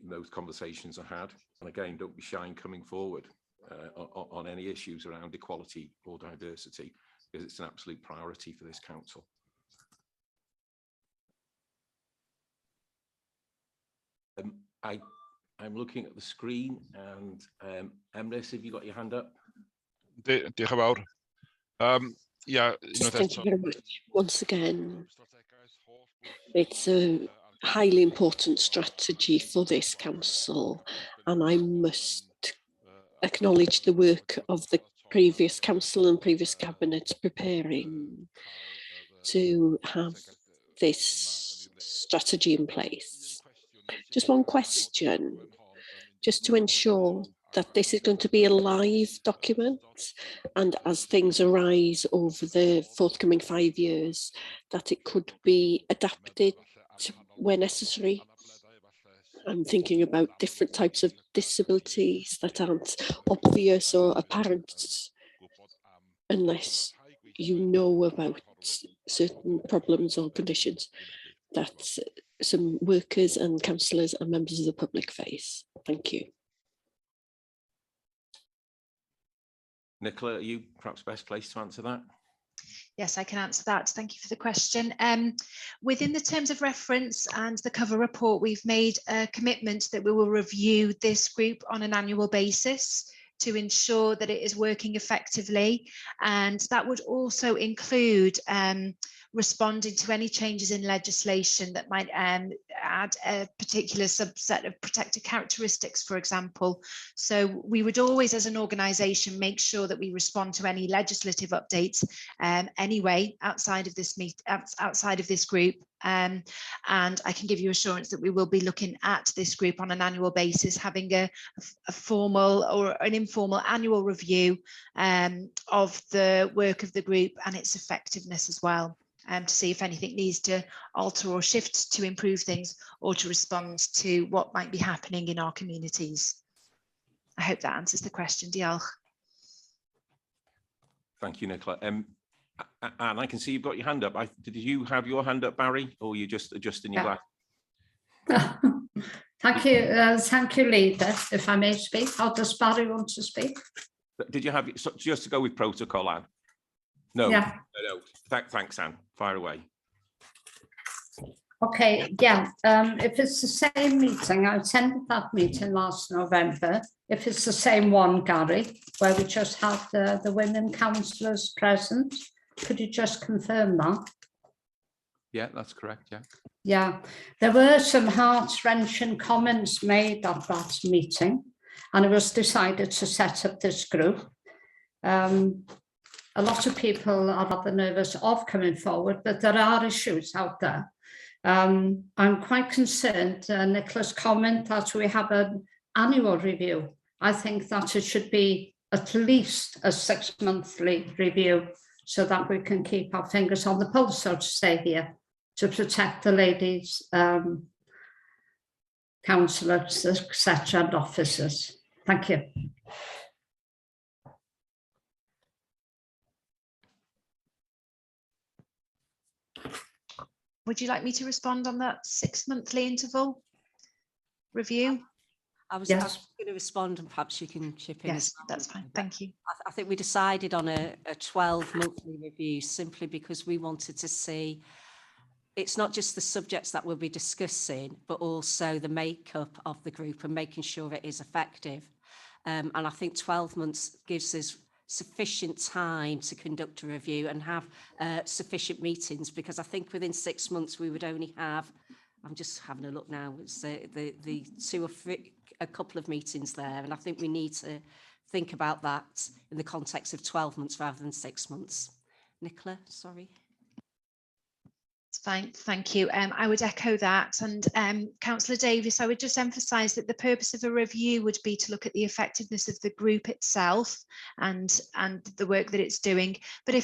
Speaker 1: those conversations are had. And again, don't be shy in coming forward on any issues around equality or diversity, because it's an absolute priority for this council. I'm looking at the screen, and Emrys, have you got your hand up?
Speaker 5: Diolch yn fawr. Yeah,
Speaker 6: thank you very much. Once again, it's a highly important strategy for this council, and I must acknowledge the work of the previous council and previous cabinets preparing to have this strategy in place. Just one question, just to ensure that this is going to be a live document, and as things arise over the forthcoming 5 years, that it could be adapted where necessary. I'm thinking about different types of disabilities that aren't obvious or apparent unless you know about certain problems or conditions that some workers and councillors and members of the public face. Thank you.
Speaker 1: Nicola, are you perhaps best placed to answer that?
Speaker 11: Yes, I can answer that. Thank you for the question. Within the terms of reference and the cover report, we've made a commitment that we will review this group on an annual basis to ensure that it is working effectively. And that would also include responding to any changes in legislation that might add a particular subset of protected characteristics, for example. So we would always, as an organisation, make sure that we respond to any legislative updates anyway outside of this group. And I can give you assurance that we will be looking at this group on an annual basis, having a formal or an informal annual review of the work of the group and its effectiveness as well, to see if anything needs to alter or shift to improve things or to respond to what might be happening in our communities. I hope that answers the question. Diolch.
Speaker 1: Thank you, Nicola. And I can see you've got your hand up. Did you have your hand up, Barry, or you just adjusting your glass?
Speaker 13: Thank you, Leader. If I may speak, how does Barry want to speak?
Speaker 1: Did you have, so just to go with protocol, Anne? No,
Speaker 13: yeah.
Speaker 1: No. Thanks, Anne. Fire away.
Speaker 13: Okay, yeah. If it's the same meeting, I attended that meeting last November. If it's the same one, Gary, where we just had the women councillors present, could you just confirm that?
Speaker 2: Yeah, that's correct. Yeah.
Speaker 13: Yeah, there were some heart-wrenching comments made at that meeting, and it was decided to set up this group. A lot of people are rather nervous of coming forward, but there are issues out there. I'm quite concerned, Nicola's comment that we have an annual review. I think that it should be at least a 6-monthly review so that we can keep our fingers on the pulse, so to say, here, to protect the ladies, councillors, etc., and officers. Thank you.
Speaker 11: Would you like me to respond on that 6-monthly interval review?
Speaker 10: I was going to respond, and perhaps you can chip in.
Speaker 11: Yes, that's fine. Thank you.
Speaker 10: I think we decided on a 12-monthly review simply because we wanted to see it's not just the subjects that we'll be discussing, but also the makeup of the group and making sure it is effective. And I think 12 months gives us sufficient time to conduct a review and have sufficient meetings, because I think within 6 months we would only have, I'm just having a look now, it's the 2 or 3, a couple of meetings there, and I think we need to think about that in the context of 12 months rather than 6 months. Nicola, sorry.
Speaker 11: It's fine, thank you. I would echo that, and Councillor Davies, I would just emphasise that the purpose of a review would be to look at the effectiveness of the group itself and the work that it's doing. But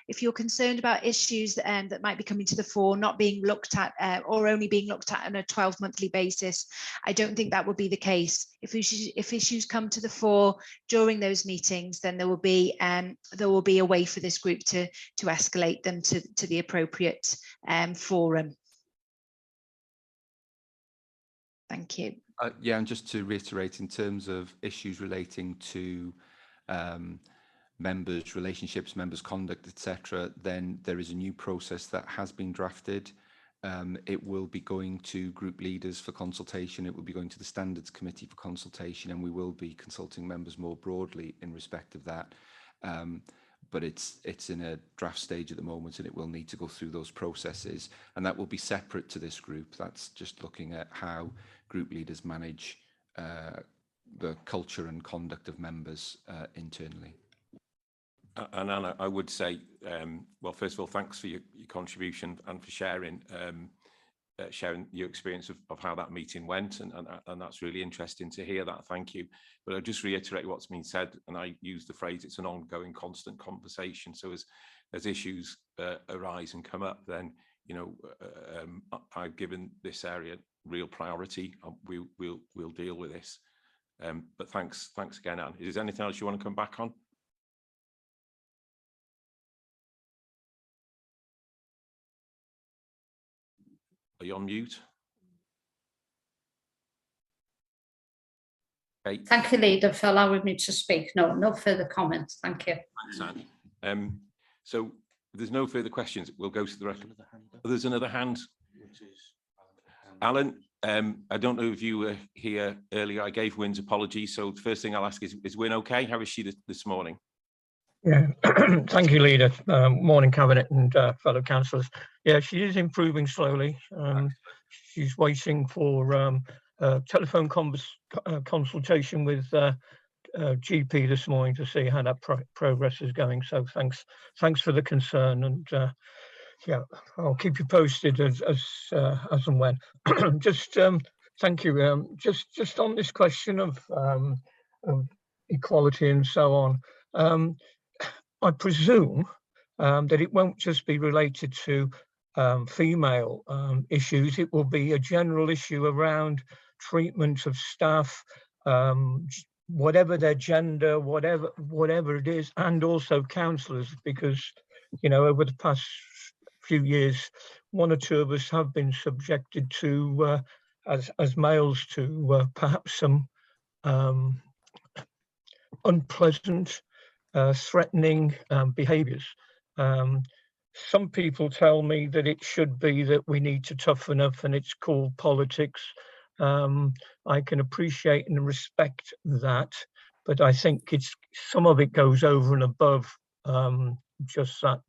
Speaker 11: if you're concerned about issues that might be coming to the fore, not being looked at or only being looked at on a 12-monthly basis, I don't think that will be the case. If issues come to the fore during those meetings, then there will be a way for this group to escalate them to the appropriate forum. Thank you.
Speaker 2: Yeah, and just to reiterate, in terms of issues relating to members' relationships, members' conduct, etc., then there is a new process that has been drafted. It will be going to group leaders for consultation. It will be going to the Standards Committee for consultation, and we will be consulting members more broadly in respect of that. But it's in a draft stage at the moment, and it will need to go through those processes, and that will be separate to this group. That's just looking at how group leaders manage the culture and conduct of members internally.
Speaker 1: And Anna, I would say, well, first of all, thanks for your contribution and for sharing your experience of how that meeting went, and that's really interesting to hear that. Thank you. But I'll just reiterate what's been said, and I use the phrase, it's an ongoing, constant conversation. So as issues arise and come up, then I've given this area real priority. We'll deal with this. But thanks again, Anne. Is there anything else you want to come back on? Are you on mute? Okay.
Speaker 13: Thank you, Leader, for allowing me to speak. No further comments. Thank you.
Speaker 1: Thanks, Anne. So if there's no further questions, we'll go to the record. There's another hand. Alan, I don't know if you were here earlier. I gave Wynn's apologies. So the first thing I'll ask is Wynn okay? How is she this morning?
Speaker 14: Yeah, thank you, Leader. Morning, Cabinet and fellow councillors. Yeah, she is improving slowly. She's waiting for telephone consultation with GP this morning to see how that progress is going. So thanks for the concern, and yeah, I'll keep you posted as and when. Just thank you. Just on this question of equality and so on. I presume that it won't just be related to female issues. It will be a general issue around treatment of staff, whatever their gender, whatever it is, and also councillors, because, you know, over the past few years, one or two of us have been subjected to, as males, to perhaps some unpleasant, threatening behaviours. Some people tell me that it should be that we need to toughen up and it's called politics. I can appreciate and respect that, but I think some of it goes over and above just that,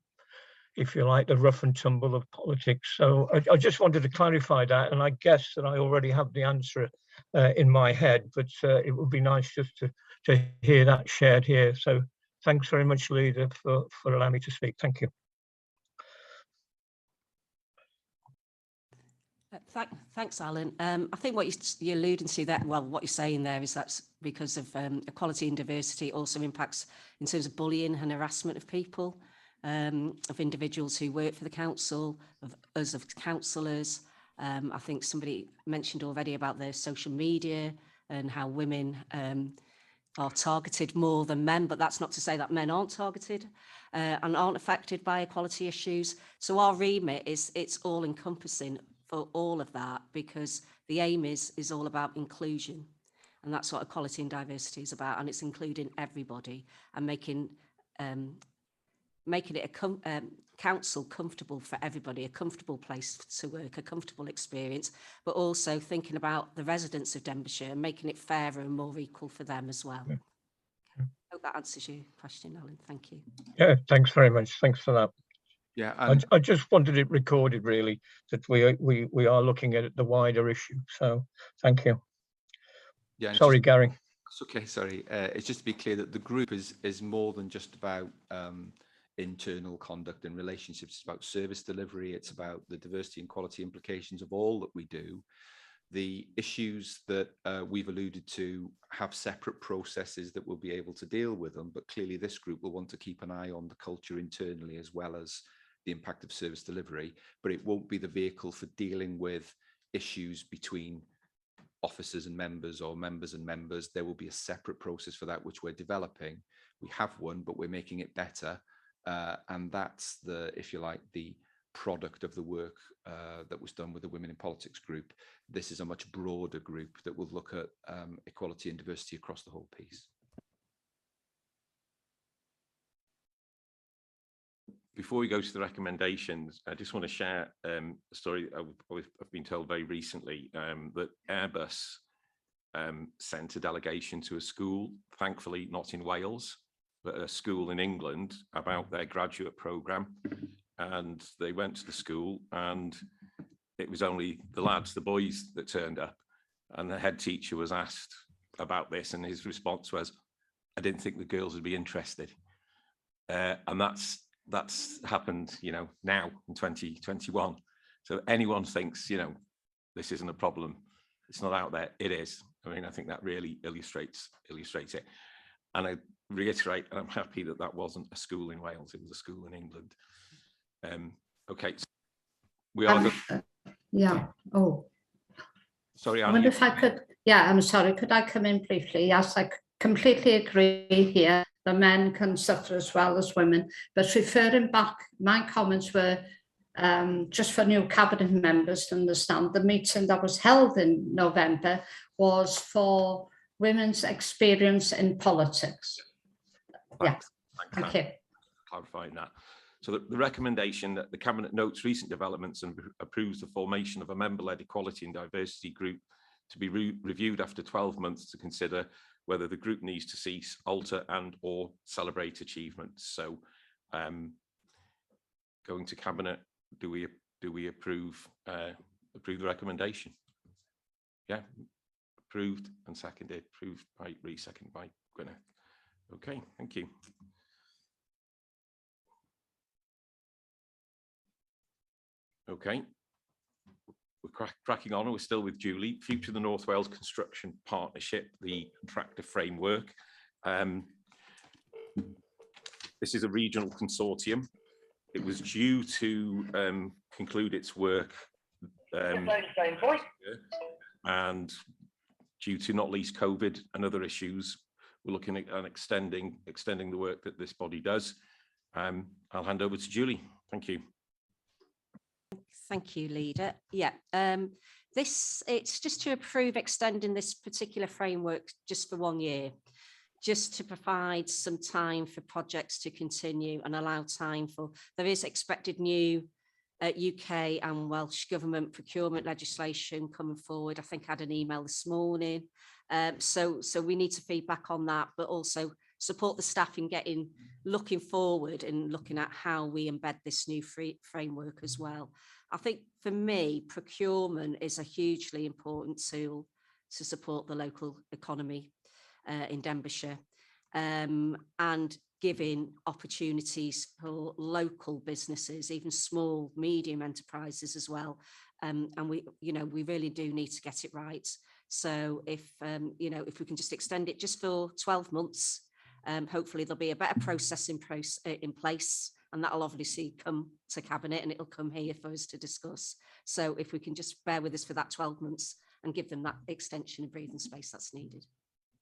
Speaker 14: if you like, the rough and tumble of politics. So I just wanted to clarify that, and I guess that I already have the answer in my head, but it would be nice just to hear that shared here. So thanks very much, Leader, for allowing me to speak. Thank you.
Speaker 10: Thanks, Alan. I think what you're alluding to that, well, what you're saying there is that's because of equality and diversity also impacts in terms of bullying and harassment of people, of individuals who work for the council, of us as councillors. I think somebody mentioned already about the social media and how women are targeted more than men, but that's not to say that men aren't targeted and aren't affected by equality issues. So our remit it's all encompassing for all of that, because the aim is all about inclusion, and that's what equality and diversity is about, and it's including everybody and making it a council comfortable for everybody, a comfortable place to work, a comfortable experience, but also thinking about the residents of Denbighshire and making it fairer and more equal for them as well.
Speaker 14: Yeah.
Speaker 10: Hope that answers your question, Alan. Thank you.
Speaker 14: Yeah, thanks very much. Thanks for that.
Speaker 2: Yeah,
Speaker 14: I just wanted it recorded, really, that we are looking at the wider issue. So thank you.
Speaker 2: Yeah.
Speaker 14: Sorry, Gary.
Speaker 2: It's okay. Sorry. It's just to be clear that the group is more than just about internal conduct and relationships. It's about service delivery. It's about the diversity and quality implications of all that we do. The issues that we've alluded to have separate processes that will be able to deal with them, but clearly this group will want to keep an eye on the culture internally as well as the impact of service delivery, but it won't be the vehicle for dealing with issues between officers and members or members and members. There will be a separate process for that, which we're developing. We have one, but we're making it better. And that's the, if you like, the product of the work that was done with the Women in Politics group. This is a much broader group that will look at equality and diversity across the whole piece.
Speaker 1: Before we go to the recommendations, I just want to share a story I've been told very recently that Airbus sent a delegation to a school, thankfully not in Wales, but a school in England, about their graduate programme. And they went to the school and it was only the lads, the boys, that turned up. And the head teacher was asked about this, and his response was, "I didn't think the girls would be interested." And that's happened, you know, now in 2021. So anyone thinks, you know, this isn't a problem, it's not out there, it is. I mean, I think that really illustrates it. And I reiterate, I'm happy that that wasn't a school in Wales, it was a school in England. Okay, so we are
Speaker 13: yeah. Oh,
Speaker 1: sorry,
Speaker 13: I wonder if I could, yeah, I'm sorry, could I come in briefly? Yes, I completely agree here. The men can suffer as well as women, but referring back, my comments were just for new cabinet members to understand, the meeting that was held in November was for women's experience in politics.
Speaker 1: Thanks.
Speaker 13: Yeah, thank you.
Speaker 1: Clarifying that. So the recommendation that the Cabinet notes recent developments and approves the formation of a member-led equality and diversity group to be reviewed after 12 months to consider whether the group needs to cease, alter and or celebrate achievements. So going to Cabinet, do we approve the recommendation? Yeah, approved and seconded, approved by Rhys, seconded by Gwyneth. Okay, thank you. Okay, we're cracking on. We're still with Julie. Future of the North Wales Construction Partnership, the contractor framework. This is a regional consortium. It was due to conclude its work and due to not least COVID and other issues, we're looking at extending the work that this body does. I'll hand over to Julie. Thank you.
Speaker 10: Thank you, Leader. Yeah, it's just to approve extending this particular framework just for 1 year, just to provide some time for projects to continue and allow time for, there is expected new UK and Welsh Government procurement legislation coming forward. I think I had an email this morning. So we need to feedback on that, but also support the staff in looking forward and looking at how we embed this new framework as well. I think for me, procurement is a hugely important tool to support the local economy in Denbighshire, and giving opportunities for local businesses, even small, medium enterprises as well. And we really do need to get it right. So if we can just extend it just for 12 months, hopefully there'll be a better process in place, and that'll obviously come to Cabinet and it'll come here for us to discuss. So if we can just bear with us for that 12 months and give them that extension of breathing space that's needed.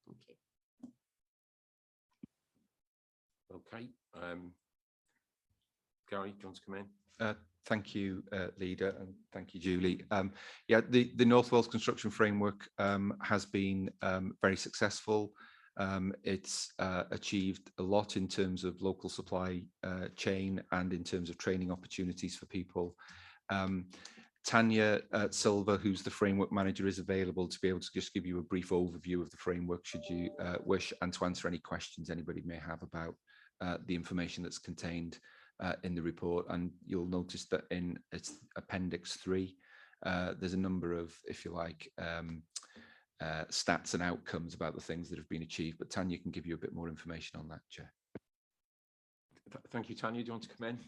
Speaker 10: Thank you.
Speaker 1: Okay. Gary, do you want to come in?
Speaker 2: Thank you, Leader, and thank you, Julie. Yeah, the North Wales Construction Framework has been very successful. It's achieved a lot in terms of local supply chain and in terms of training opportunities for people. Tanya Silva, who's the framework manager, is available to be able to just give you a brief overview of the framework should you wish, and to answer any questions anybody may have about the information that's contained in the report. And you'll notice that in its Appendix 3, there's a number of, if you like, stats and outcomes about the things that have been achieved, but Tanya can give you a bit more information on that, Chair.
Speaker 1: Thank you, Tanya. Do you want to come in?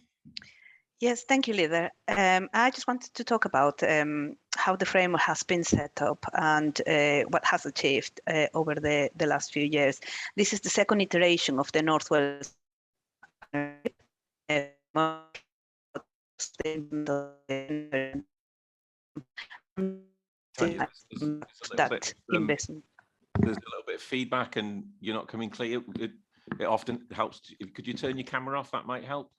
Speaker 15: Yes, thank you, Leader. I just wanted to talk about how the framework has been set up and what has achieved over the last few years. This is the second iteration of the North Wales investment.
Speaker 1: There's a little bit of feedback and you're not coming clear. It often helps. Could you turn your camera off? That might help.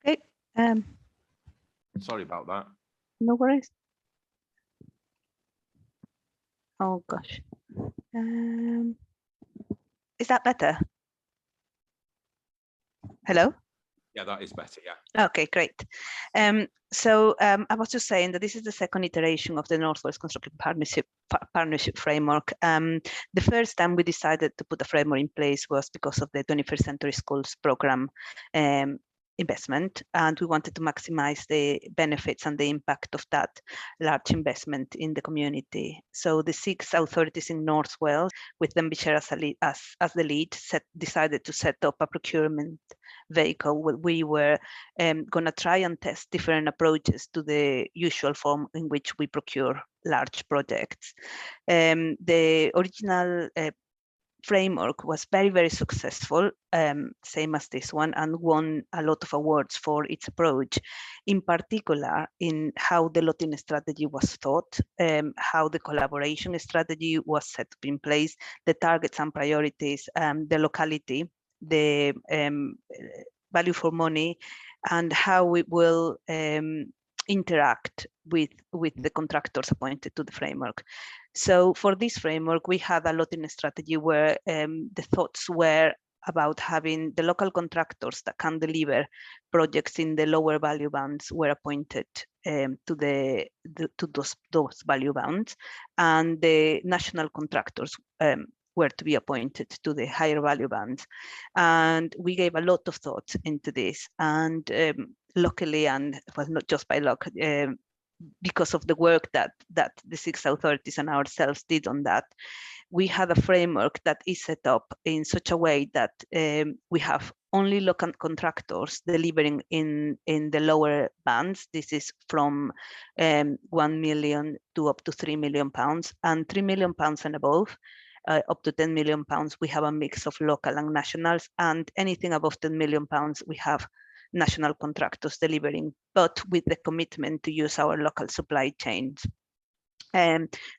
Speaker 15: Okay.
Speaker 1: Sorry about that.
Speaker 15: No worries. Oh gosh. Is that better? Hello?
Speaker 1: Yeah, that is better, yeah.
Speaker 15: Okay, great. So I was just saying that this is the second iteration of the North Wales Construction Partnership Framework. The first time we decided to put a framework in place was because of the 21st Century Schools program investment, and we wanted to maximize the benefits and the impact of that large investment in the community. So the 6 authorities in North Wales, with Denbighshire as the lead, decided to set up a procurement vehicle where we were going to try and test different approaches to the usual form in which we procure large projects. The original framework was very, very successful, same as this one, and won a lot of awards for its approach, in particular in how the lotting strategy was thought, how the collaboration strategy was set up in place, the targets and priorities, the locality, the value for money, and how it will interact with the contractors appointed to the framework. So for this framework, we had a lotting strategy where the thoughts were about having the local contractors that can deliver projects in the lower value bands were appointed to those value bands, and the national contractors were to be appointed to the higher value bands. And we gave a lot of thought into this, and luckily, and well, not just by luck, because of the work that the 6 authorities and ourselves did on that, we had a framework that is set up in such a way that we have only local contractors delivering in the lower bands. This is from 1 million to up to £3 million, and £3 million and above, up to £10 million, we have a mix of local and nationals, and anything above £10 million, we have national contractors delivering, but with the commitment to use our local supply chains.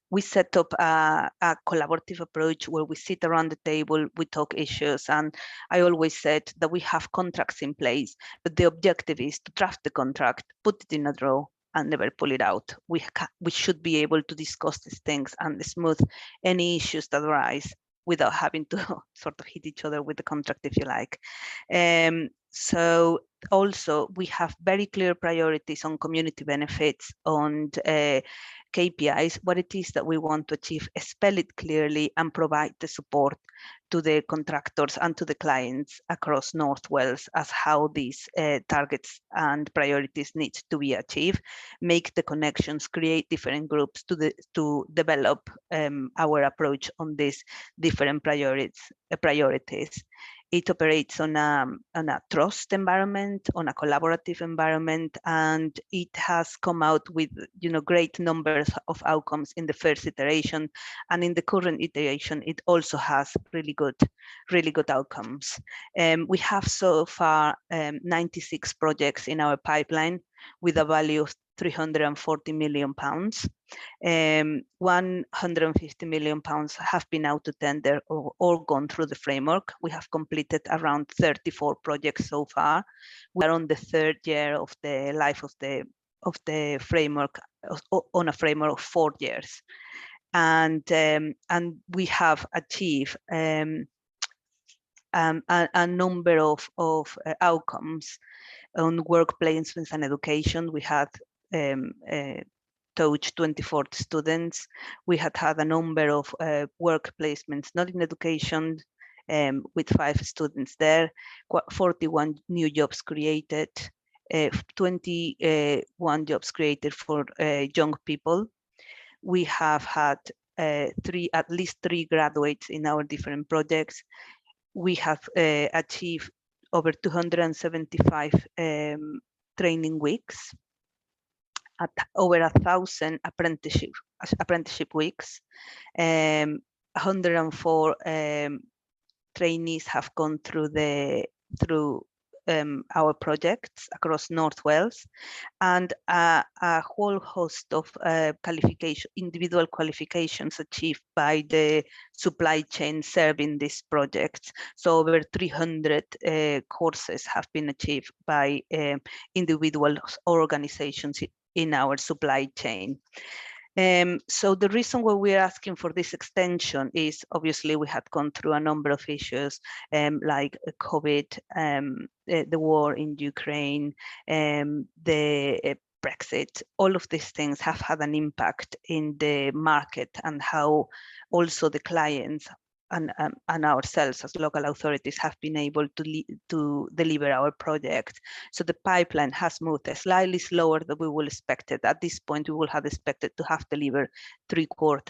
Speaker 15: We set up a collaborative approach where we sit around the table, we talk issues, and I always said that we have contracts in place, but the objective is to draft the contract, put it in a drawer, and never pull it out. We should be able to discuss these things and smooth any issues that arise without having to sort of hit each other with the contract, if you like. So also we have very clear priorities on community benefits, on KPIs, what it is that we want to achieve, spell it clearly and provide the support to the contractors and to the clients across North Wales as how these targets and priorities need to be achieved, make the connections, create different groups to develop our approach on these different priorities. It operates on a trust environment, on a collaborative environment, and it has come out with great numbers of outcomes in the first iteration, and in the current iteration, it also has really good outcomes. We have so far 96 projects in our pipeline with a value of £340 million. 150 million pounds have been out to tender or gone through the framework. We have completed around 34 projects so far. We are on the 3rd year of the life of the framework, on a framework of 4 years, and we have achieved a number of outcomes on work placements and education. We had touched 24 students. We had a number of work placements, not in education, with 5 students there, 41 new jobs created, 21 jobs created for young people. We have had at least 3 graduates in our different projects. We have achieved over 275 training weeks, at over 1,000 apprenticeship weeks. 104 trainees have gone through our projects across North Wales, and a whole host of individual qualifications achieved by the supply chain serving these projects. So over 300 courses have been achieved by individuals or organizations in our supply chain. So the reason why we're asking for this extension is obviously we had gone through a number of issues like COVID, the war in Ukraine, the Brexit. All of these things have had an impact in the market and how also the clients and ourselves as local authorities have been able to deliver our project. So the pipeline has moved slightly slower than we will expect it. At this point, we will have expected to have delivered 3/4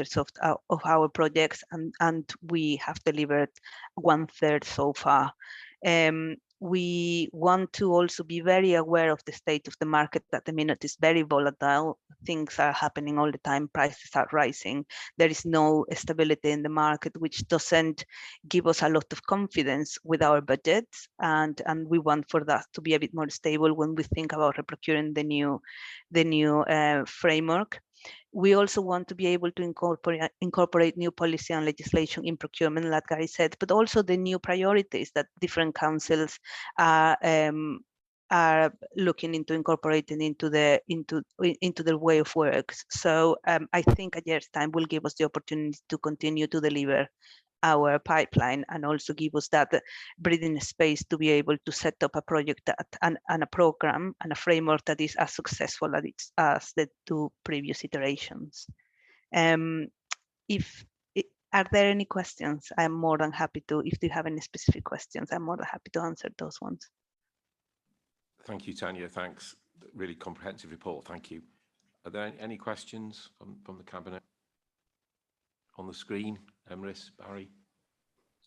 Speaker 15: of our projects, and we have delivered 1/3 so far. We want to also be very aware of the state of the market at the minute. Is very volatile. Things are happening all the time. Prices are rising. There is no stability in the market, which doesn't give us a lot of confidence with our budgets. And we want for that to be a bit more stable when we think about procuring the new framework. We also want to be able to incorporate new policy and legislation in procurement, like Gary said, but also the new priorities that different councils are looking into incorporating into the way of work. So I think a year's time will give us the opportunity to continue to deliver our pipeline, and also give us that breathing space to be able to set up a project that, and a program and a framework that is as successful as the two previous iterations. Are there any questions? I'm more than happy to, if you have any specific questions, I'm more than happy to answer those ones.
Speaker 1: Thank you, Tanya. Thanks. Really comprehensive report. Thank you. Are there any questions from the Cabinet? On the screen, Emrys, Barry.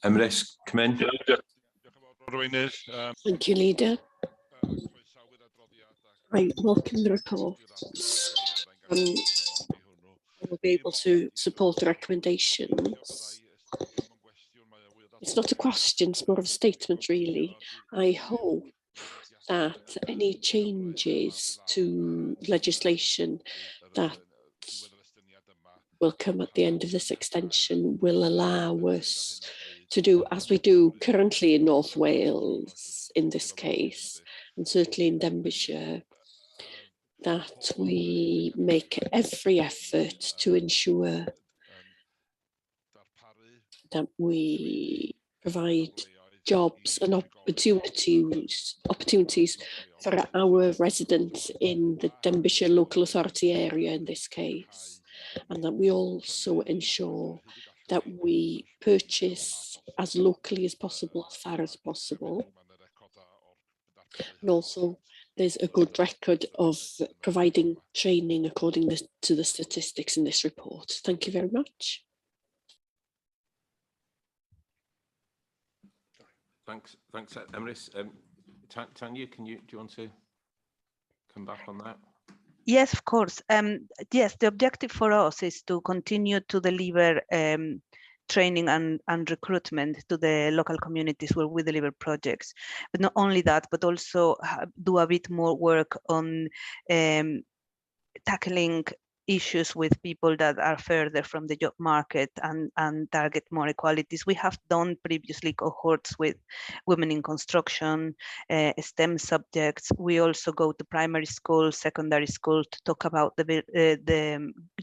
Speaker 1: Emrys, come in.
Speaker 6: Thank you, Leader. I welcome the report. I will be able to support the recommendations. It's not a question, it's more of a statement, really. I hope that any changes to legislation that will come at the end of this extension will allow us to do as we do currently in North Wales, in this case, and certainly in Denbighshire, that we make every effort to ensure that we provide jobs and opportunities for our residents in the Denbighshire local authority area in this case, and that we also ensure that we purchase as locally as possible, as far as possible. And also there's a good record of providing training according to the statistics in this report. Thank you very much.
Speaker 1: Thanks, Emrys. Tanya, do you want to come back on that?
Speaker 15: Yes, of course. Yes, the objective for us is to continue to deliver training and recruitment to the local communities where we deliver projects. But not only that, but also do a bit more work on tackling issues with people that are further from the job market and target more equalities. We have done previously cohorts with women in construction, STEM subjects. We also go to primary school, secondary school to talk about the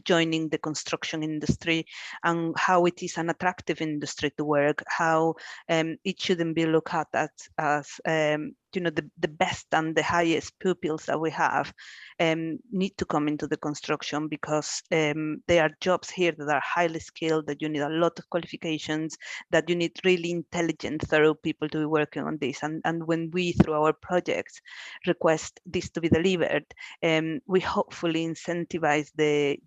Speaker 15: joining the construction industry and how it is an attractive industry to work, how it shouldn't be looked at as you know, the best and the highest pupils that we have need to come into the construction, because there are jobs here that are highly skilled, that you need a lot of qualifications, that you need really intelligent, thorough people to be working on this. And when we, through our projects, request this to be delivered, we hopefully incentivize the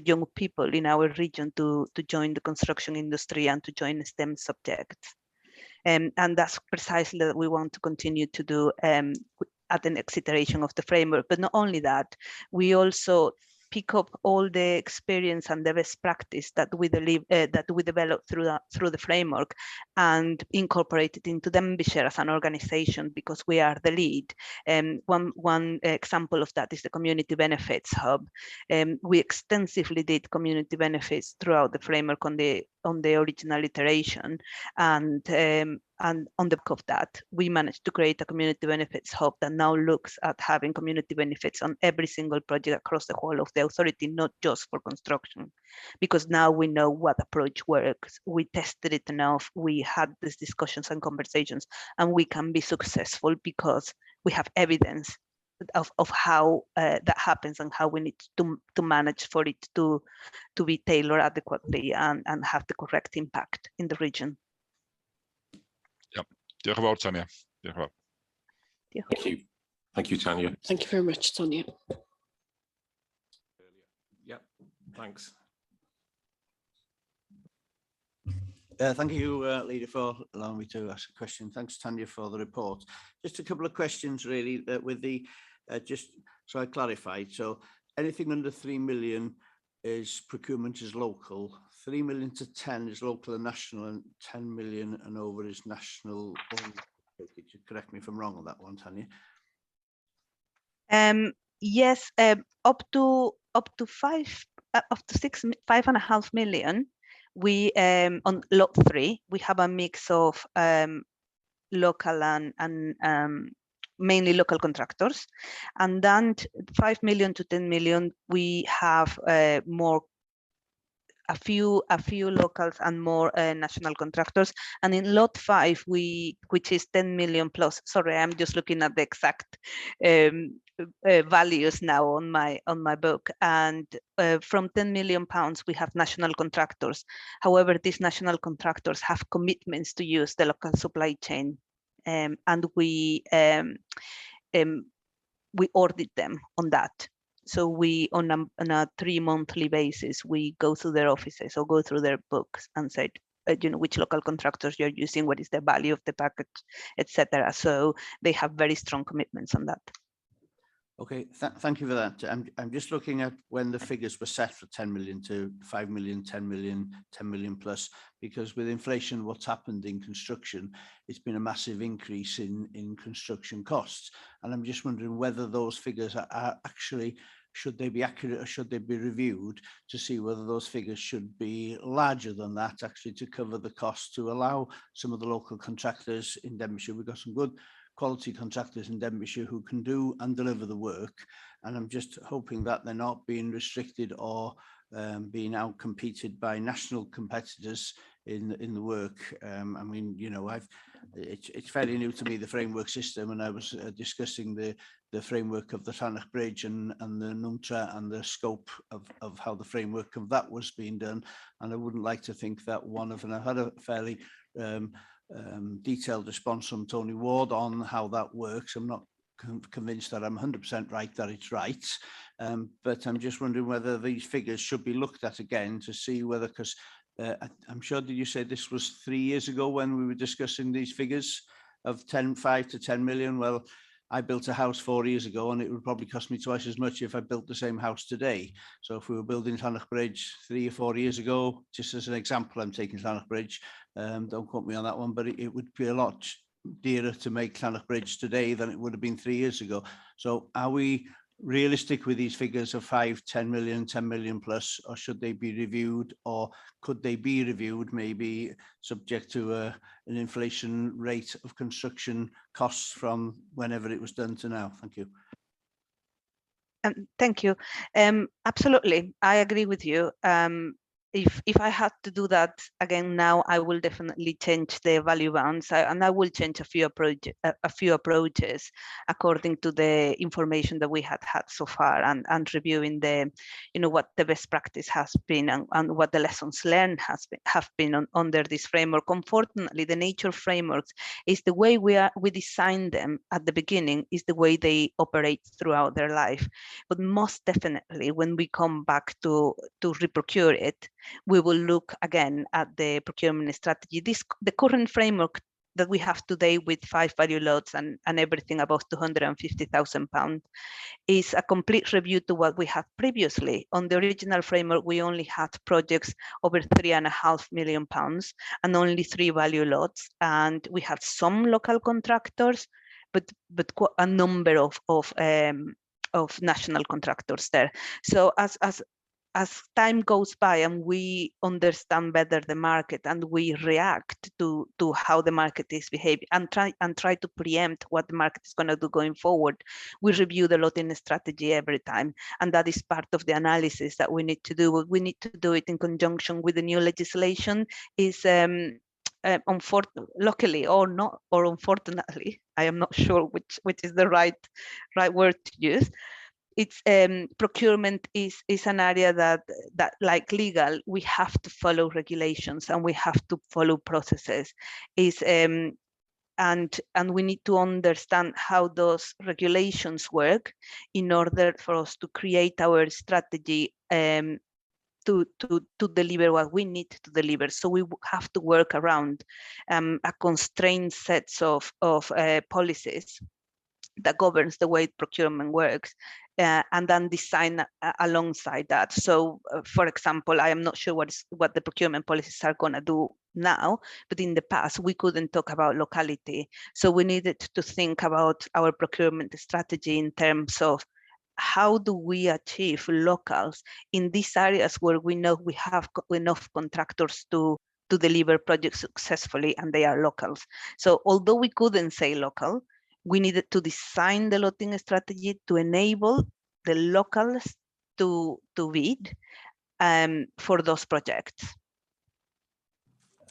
Speaker 15: young people in our region to join the construction industry and to join STEM subjects. And that's precisely what we want to continue to do at the next iteration of the framework. But not only that, we also pick up all the experience and the best practice that we develop through the framework and incorporate it into Denbighshire as an organization, because we are the lead. One example of that is the Community Benefits Hub. We extensively did community benefits throughout the framework on the original iteration, and on the back of that, we managed to create a community benefits hub that now looks at having community benefits on every single project across the whole of the authority, not just for construction, because now we know what approach works. We tested it enough. We had these discussions and conversations, and we can be successful because we have evidence of how that happens and how we need to manage for it to be tailored adequately and have the correct impact in the region.
Speaker 5: Diolch yn fawr, Tanya. Diolch yn fawr.
Speaker 1: Thank you. Thank you, Tanya.
Speaker 6: Thank you very much, Tanya.
Speaker 1: Yeah, thanks.
Speaker 16: Thank you, Leader, for allowing me to ask a question. Thanks, Tanya, for the report. Just a couple of questions, really, with the, just so I clarified. So anything under 3 million is procurement is local, 3 million to 10 is local and national, and 10 million and over is national. Correct me if I'm wrong on that one, Tanya.
Speaker 15: Yes, up to 5.5 million. We on lot 3, we have a mix of local and mainly local contractors, and then 5 million to 10 million we have more a few locals and more national contractors. And in lot 5, which is 10 million plus. Sorry, I'm just looking at the exact values now on my book. And from 10 million pounds, we have national contractors. However, these national contractors have commitments to use the local supply chain, and we audit them on that. So we, on a 3-monthly basis, we go through their offices or go through their books and say, which local contractors you're using, what is the value of the package, etc. So they have very strong commitments on that.
Speaker 16: Okay, thank you for that. I'm just looking at when the figures were set for 10 million to 5 million, 10 million, 10 million plus, because with inflation, what's happened in construction, it's been a massive increase in construction costs. And I'm just wondering whether those figures are actually, should they be accurate or should they be reviewed to see whether those figures should be larger than that, actually to cover the cost, to allow some of the local contractors in Denbighshire. We've got some good quality contractors in Denbighshire who can do and deliver the work, and I'm just hoping that they're not being restricted or being out competed by national competitors in the work. I mean, you know, it's fairly new to me, the framework system, and I was discussing the framework of the Llanach Bridge and the NUMTRA and the scope of how the framework of that was being done, and I wouldn't like to think that and I've had a fairly detailed response from Tony Ward on how that works. I'm not convinced that I'm 100% right that it's right, but I'm just wondering whether these figures should be looked at again to see whether, because I'm sure, did you say this was 3 years ago when we were discussing these figures of 5 to 10 million? Well, I built a house 4 years ago and it would probably cost me twice as much if I built the same house today. So if we were building Llanach Bridge 3 or 4 years ago, just as an example, I'm taking Llanach Bridge, don't quote me on that one, but it would be a lot dearer to make Llanach Bridge today than it would have been 3 years ago. So are we realistic with these figures of 5, 10 million, 10 million plus, or should they be reviewed, or could they be reviewed maybe subject to an inflation rate of construction costs from whenever it was done to now? Thank you.
Speaker 15: Thank you. Absolutely, I agree with you. If I had to do that again now, I will definitely change the value bounds, and I will change a few approaches according to the information that we had so far, and reviewing the, what the best practice has been and what the lessons learned have been under this framework. Unfortunately, the nature frameworks is the way we design them at the beginning, is the way they operate throughout their life. But most definitely, when we come back to reprocure it, we will look again at the procurement strategy. The current framework that we have today with 5 value lots and everything above £250,000 is a complete review to what we had previously. On the original framework, we only had projects over £3.5 million and only 3 value lots, and we had some local contractors, but a number of national contractors there. So as time goes by and we understand better the market and we react to how the market is behaving and try to preempt what the market is going to do going forward, we review the lotting strategy every time, and that is part of the analysis that we need to do. We need to do it in conjunction with the new legislation. Luckily or not, or unfortunately, I am not sure which is the right word to use. It's procurement is an area that like legal, we have to follow regulations and we have to follow processes. And we need to understand how those regulations work in order for us to create our strategy to deliver what we need to deliver. So we have to work around a constrained sets of policies that governs the way procurement works, and then design alongside that. So, for example, I am not sure what the procurement policies are going to do now, but in the past we couldn't talk about locality. So we needed to think about our procurement strategy in terms of how do we achieve locals in these areas where we know we have enough contractors to deliver projects successfully, and they are locals. So although we couldn't say local, we needed to design the lotting strategy to enable the locals to bid for those projects.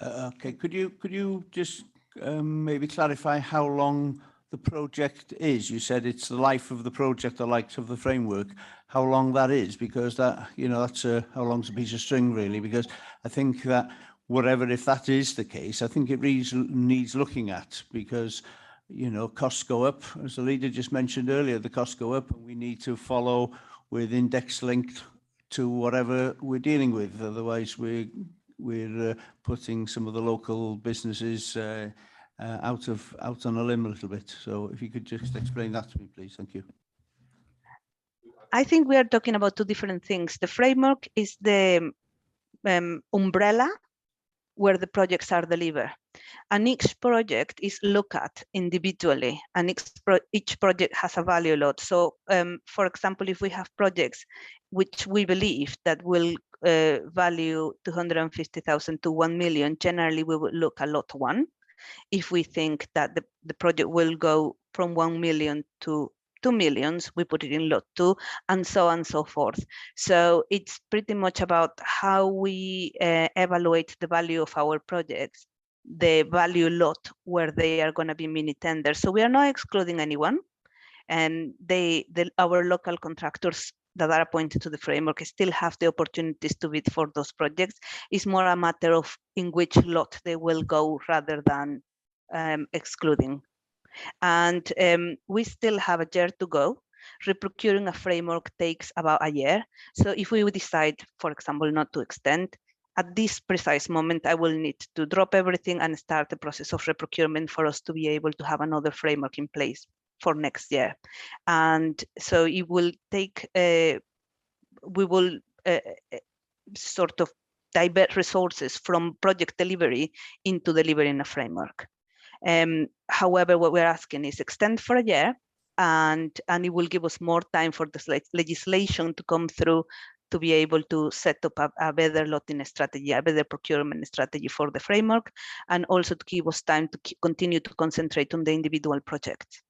Speaker 16: Okay, could you just maybe clarify how long the project is? You said it's the life of the project, the likes of the framework. How long that is? Because that, you know, that's how long's a piece of string, really. Because I think that whatever, if that is the case, I think it needs looking at, because, you know, costs go up. As the leader just mentioned earlier, the costs go up, and we need to follow with index linked to whatever we're dealing with. Otherwise, we're putting some of the local businesses out on a limb a little bit. So if you could just explain that to me, please. Thank you.
Speaker 15: I think we are talking about two different things. The framework is the umbrella where the projects are delivered. And each project is looked at individually, and each project has a value load. So, for example, if we have projects which we believe that will value 250,000 to 1 million, generally we would look at lot 1. If we think that the project will go from 1 million to 2 millions, we put it in lot 2, and so on and so forth. So it's pretty much about how we evaluate the value of our projects, the value lot where they are going to be mini tenders. So we are not excluding anyone, and our local contractors that are appointed to the framework still have the opportunities to bid for those projects. It's more a matter of in which lot they will go rather than excluding. And we still have a year to go. Reprocuring a framework takes about a year. So if we decide, for example, not to extend, at this precise moment, I will need to drop everything and start the process of reprocurement for us to be able to have another framework in place for next year. And so it will take, we will sort of divert resources from project delivery into delivering a framework. However, what we're asking is extend for a year, and it will give us more time for this legislation to come through to be able to set up a better lotting strategy, a better procurement strategy for the framework, and also to give us time to continue to concentrate on the individual projects.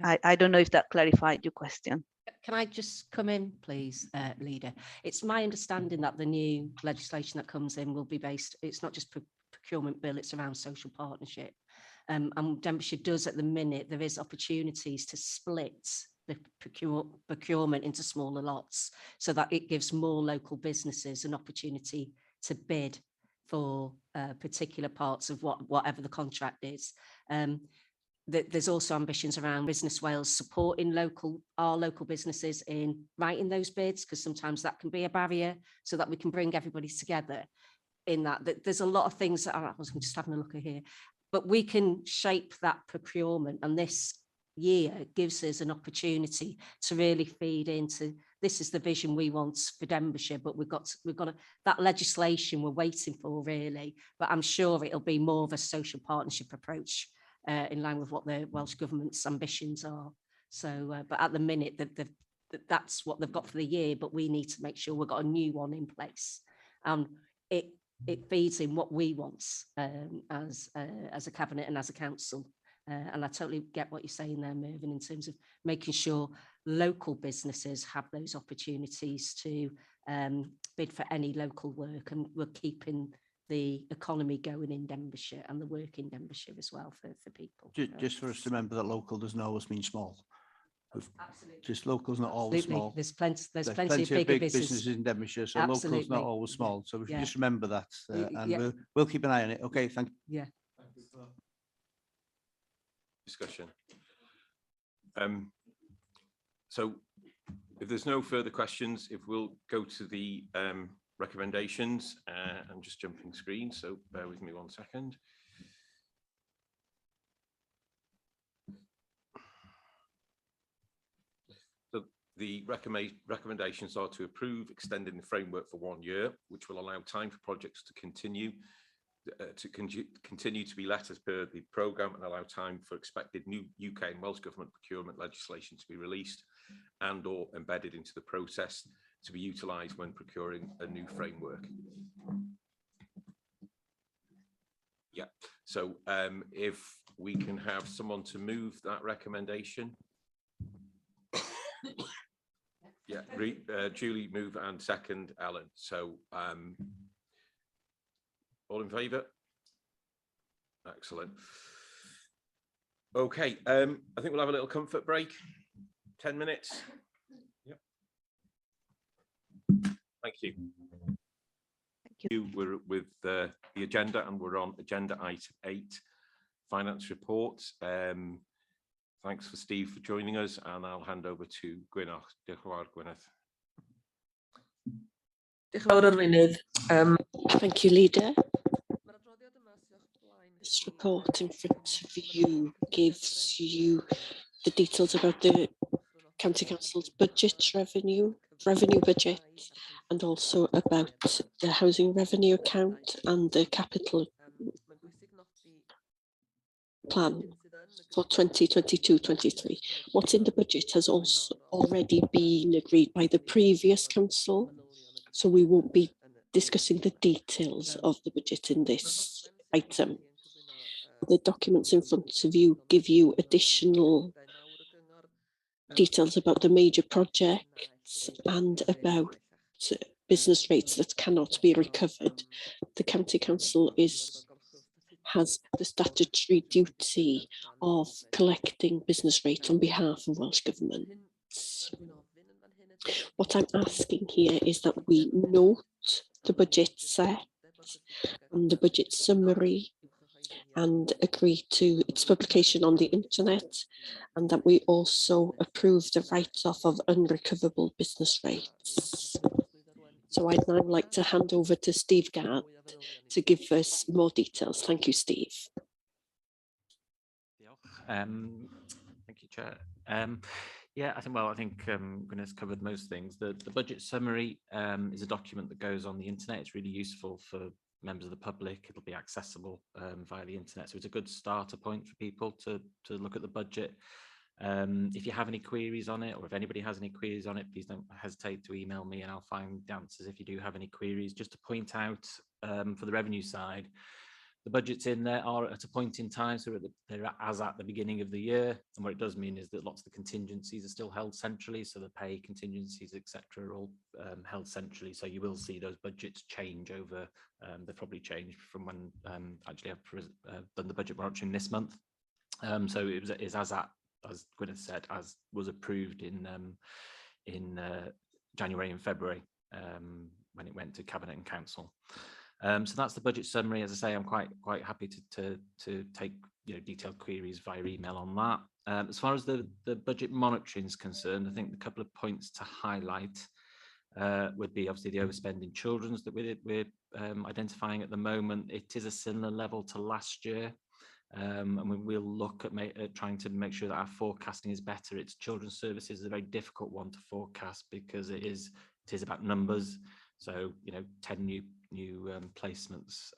Speaker 15: I don't know if that clarified your question.
Speaker 10: Can I just come in, please, Leader? It's my understanding that the new legislation that comes in will be based, it's not just procurement bill, it's around social partnership. And Denbighshire does at the minute, there is opportunities to split the procurement into smaller lots so that it gives more local businesses an opportunity to bid for particular parts of whatever the contract is. There's also ambitions around Business Wales supporting our local businesses in writing those bids, because sometimes that can be a barrier, so that we can bring everybody together in that. There's a lot of things that I was just having a look at here, but we can shape that procurement, and this year gives us an opportunity to really feed into, this is the vision we want for Denbighshire, but we've got that legislation we're waiting for, really, but I'm sure it'll be more of a social partnership approach in line with what the Welsh Government's ambitions are. So, but at the minute, that's what they've got for the year, but we need to make sure we've got a new one in place. It feeds in what we want as a cabinet and as a council. And I totally get what you're saying there, Mervyn, in terms of making sure local businesses have those opportunities to bid for any local work, and we're keeping the economy going in Denbighshire and the work in Denbighshire as well for people.
Speaker 16: Just for us to remember that local doesn't always mean small. Absolutely. Just local's not always small.
Speaker 10: There's plenty of big
Speaker 16: businesses in Denbighshire, so
Speaker 10: Absolutely.
Speaker 16: local's not always small. So we should just remember that, and
Speaker 10: yeah.
Speaker 16: we'll keep an eye on it. Okay, thank you.
Speaker 10: Yeah.
Speaker 1: Discussion. So if there's no further questions, if we'll go to the recommendations, I'm just jumping screen, so bear with me 1 second. So the recommendations are to approve extending the framework for 1 year, which will allow time for projects to continue to be let as per the programme, and allow time for expected new UK and Welsh Government procurement legislation to be released and or embedded into the process to be utilised when procuring a new framework. Yeah, so if we can have someone to move that recommendation. Yeah, Julie move and second Ellen. So all in favour? Excellent. Okay, I think we'll have a little comfort break. 10 minutes. Yep. Thank you. Thank you. We're with the agenda, and we're on agenda item 8, finance report. Thanks for Steve for joining us, and I'll hand over to Gwyneth. Gwyneth.
Speaker 6: Thank you, Leader. This report in front of you gives you the details about the County Council's budget revenue budget, and also about the housing revenue account and the capital plan for 2022-23. What's in the budget has also already been agreed by the previous council, so we won't be discussing the details of the budget in this item. The documents in front of you give you additional details about the major projects and about business rates that cannot be recovered. The County Council has the statutory duty of collecting business rates on behalf of Welsh Governments. What I'm asking here is that we note the budget set and the budget summary and agree to its publication on the internet, and that we also approve the write-off of unrecoverable business rates. So I'd now like to hand over to Steve Gard to give us more details. Thank you, Steve.
Speaker 17: Thank you, Chair. Yeah, I think Gwyneth's covered most things. The budget summary is a document that goes on the internet. It's really useful for members of the public. It'll be accessible via the internet. So it's a good starter point for people to look at the budget. If you have any queries on it, or if anybody has any queries on it, please don't hesitate to email me and I'll find the answers if you do have any queries. Just to point out for the revenue side, the budgets in there are at a point in time, so they're as at the beginning of the year. And what it does mean is that lots of the contingencies are still held centrally, so the pay contingencies, etc., are all held centrally. So you will see those budgets change over. They've probably changed from when actually I've done the budget monitoring this month. So it is as Gwyneth said, as was approved in January and February when it went to Cabinet and Council. So that's the budget summary. As I say, I'm quite happy to take detailed queries via email on that. As far as the budget monitoring is concerned, I think the couple of points to highlight would be obviously the overspend in children's that we're identifying at the moment. It is a similar level to last year. And we will look at trying to make sure that our forecasting is better. It's children's services is a very difficult one to forecast because it is about numbers. So 10 new placements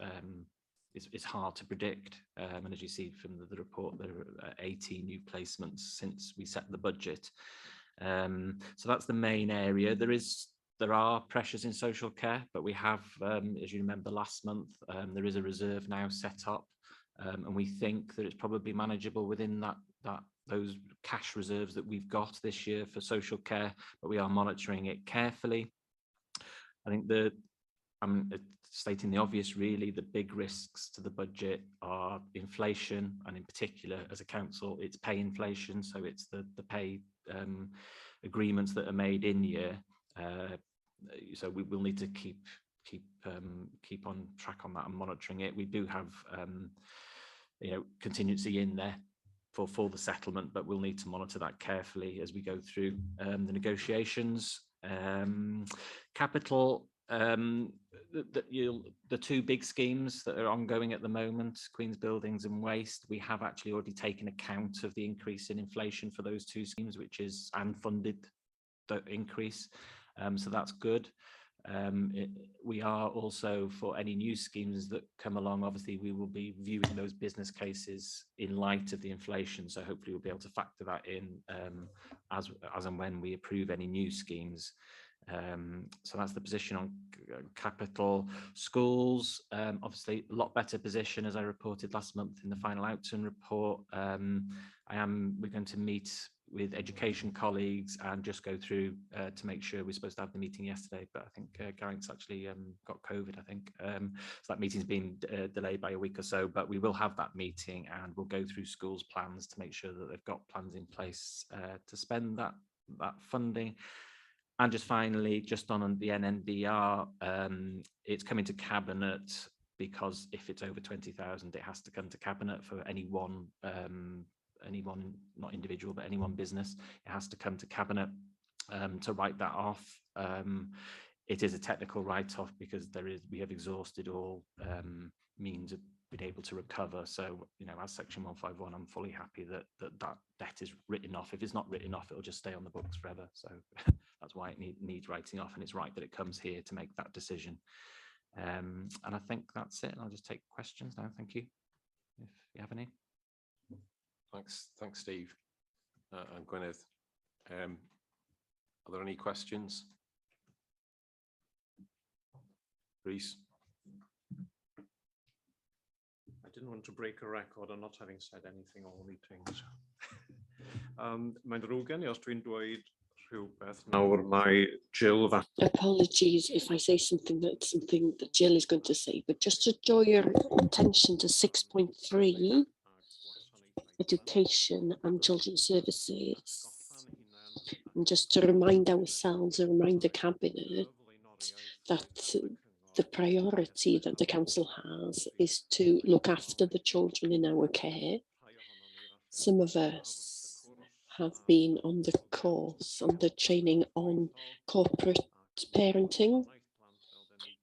Speaker 17: is hard to predict. And as you see from the report, there are 18 new placements since we set the budget. So that's the main area. There are pressures in social care, but we have, as you remember last month, there is a reserve now set up. And we think that it's probably manageable within those cash reserves that we've got this year for social care, but we are monitoring it carefully. I think I'm stating the obvious, really, the big risks to the budget are inflation, and in particular, as a council, it's pay inflation. So it's the pay agreements that are made in year. So we will need to keep on track on that and monitoring it. We do have contingency in there for the settlement, but we'll need to monitor that carefully as we go through the negotiations. Capital, the two big schemes that are ongoing at the moment, Queen's Buildings and Waste, we have actually already taken account of the increase in inflation for those two schemes, and funded the increase. So that's good. We are also, for any new schemes that come along, obviously we will be viewing those business cases in light of the inflation, so hopefully we'll be able to factor that in as and when we approve any new schemes. So that's the position on capital. Schools, obviously a lot better position, as I reported last month in the final outturn report. We're going to meet with education colleagues and just go through to make sure. We're supposed to have the meeting yesterday, but I think Garrett's actually got COVID, I think. So that meeting's been delayed by a week or so, but we will have that meeting and we'll go through schools' plans to make sure that they've got plans in place to spend that funding. And just finally, just on the NNBR, it's coming to Cabinet because if it's over 20,000, it has to come to Cabinet for any one, not individual, but any one business. It has to come to Cabinet to write that off. It is a technical write-off because we have exhausted all means of being able to recover. So, as Section 151, I'm fully happy that debt is written off. If it's not written off, it'll just stay on the books forever. So that's why it needs writing off, and it's right that it comes here to make that decision. And I think that's it. I'll just take questions now. Thank you, if you have any.
Speaker 1: Thanks, Steve and Gwyneth. Are there any questions? Rhys?
Speaker 18: I didn't want to break a record on not having said anything all meetings. Mae'n ddrwg gen I os dwi'n dweud rhywbeth nawr mae Jill that.
Speaker 6: Apologies if I say something that Jill is going to say, but just to draw your attention to 6.3, education and children's services, and just to remind ourselves and remind the Cabinet that the priority that the council has is to look after the children in our care. Some of us have been on the course, on the training on corporate parenting,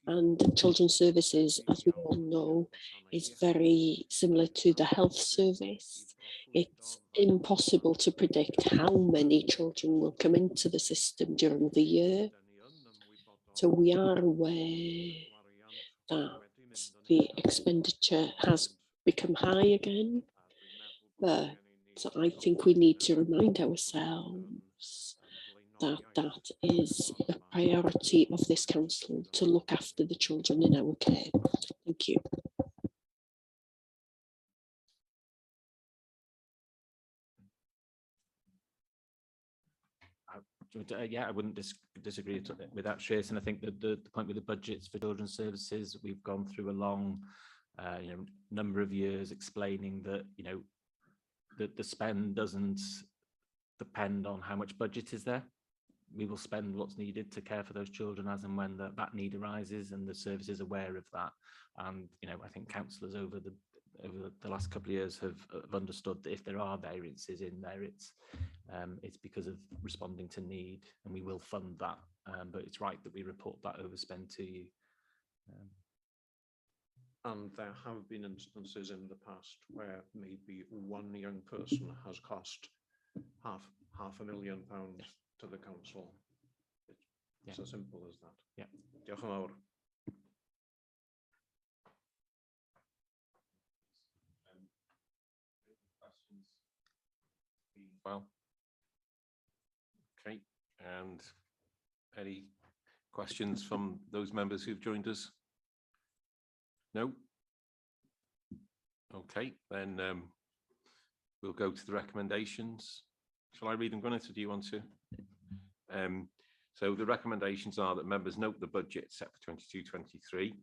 Speaker 6: and children's services, as we all know, is very similar to the health service. It's impossible to predict how many children will come into the system during the year. So we are aware that the expenditure has become high again, but I think we need to remind ourselves that that is a priority of this council, to look after the children in our care. Thank you.
Speaker 17: Yeah, I wouldn't disagree with that, Trace. And I think that the point with the budgets for children's services, we've gone through a long number of years explaining that, that the spend doesn't depend on how much budget is there. We will spend what's needed to care for those children as and when that need arises, and the service is aware of that. And I think councillors over the last couple of years have understood that if there are variances in there, it's because of responding to need, and we will fund that. But it's right that we report that overspend to you.
Speaker 18: And there have been instances in the past where maybe one young person has cost half £500,000 to the council. It's as simple as that.
Speaker 17: Yeah.
Speaker 18: Diolch yn fawr.
Speaker 1: Well, okay, and any questions from those members who've joined us? No? Okay, then we'll go to the recommendations. Shall I read them, Gwyneth, or do you want to? So the recommendations are that members note the budget set for 22-23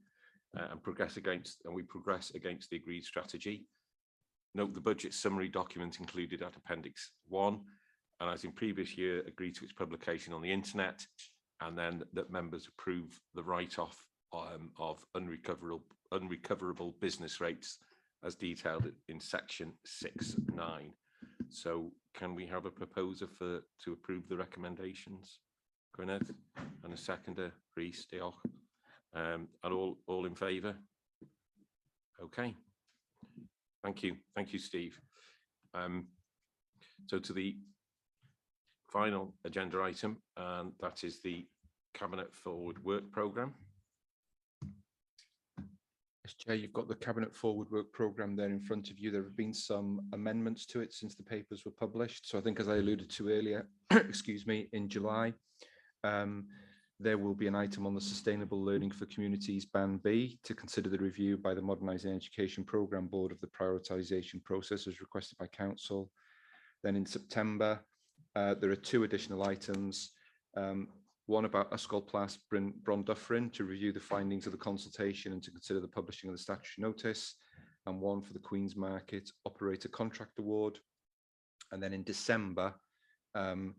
Speaker 1: and we progress against the agreed strategy. Note the budget summary document included at Appendix 1, and as in previous year, agree to its publication on the internet, and then that members approve the write-off of unrecoverable business rates as detailed in Section 6.9. So can we have a proposer to approve the recommendations? Gwyneth, and a seconder, Rhys, diolch. And all in favour? Okay. Thank you, Steve. So to the final agenda item, and that is the Cabinet Forward Work Programme.
Speaker 2: Yes, Chair, you've got the Cabinet Forward Work Programme there in front of you. There have been some amendments to it since the papers were published. So I think, as I alluded to earlier, excuse me, in July, There will be an item on the Sustainable Learning for Communities Band B to consider the review by the Modernising Education Programme Board of the prioritisation process as requested by Council. Then in September, there are 2 additional items. One about Ysgol Plas Bron Dyffryn to review the findings of the consultation and to consider the publishing of the statutory notice, and one for the Queen's Market Operator Contract Award. And then in December, an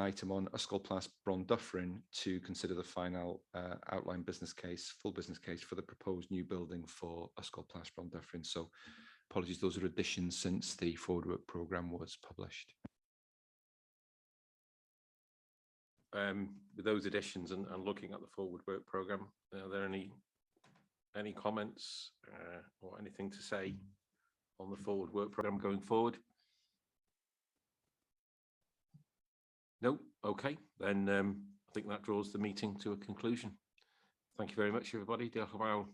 Speaker 2: item on Ysgol Plas Bron Dyffryn to consider the final outline business case, full business case for the proposed new building for Ysgol Plas Bron Dyffryn. So apologies, those are additions since the forward work programme was published.
Speaker 1: With those additions and looking at the forward work programme, are there any comments or anything to say on the forward work programme going forward? No? Okay, then I think that draws the meeting to a conclusion. Thank you very much, everybody. Diolch yn fawr.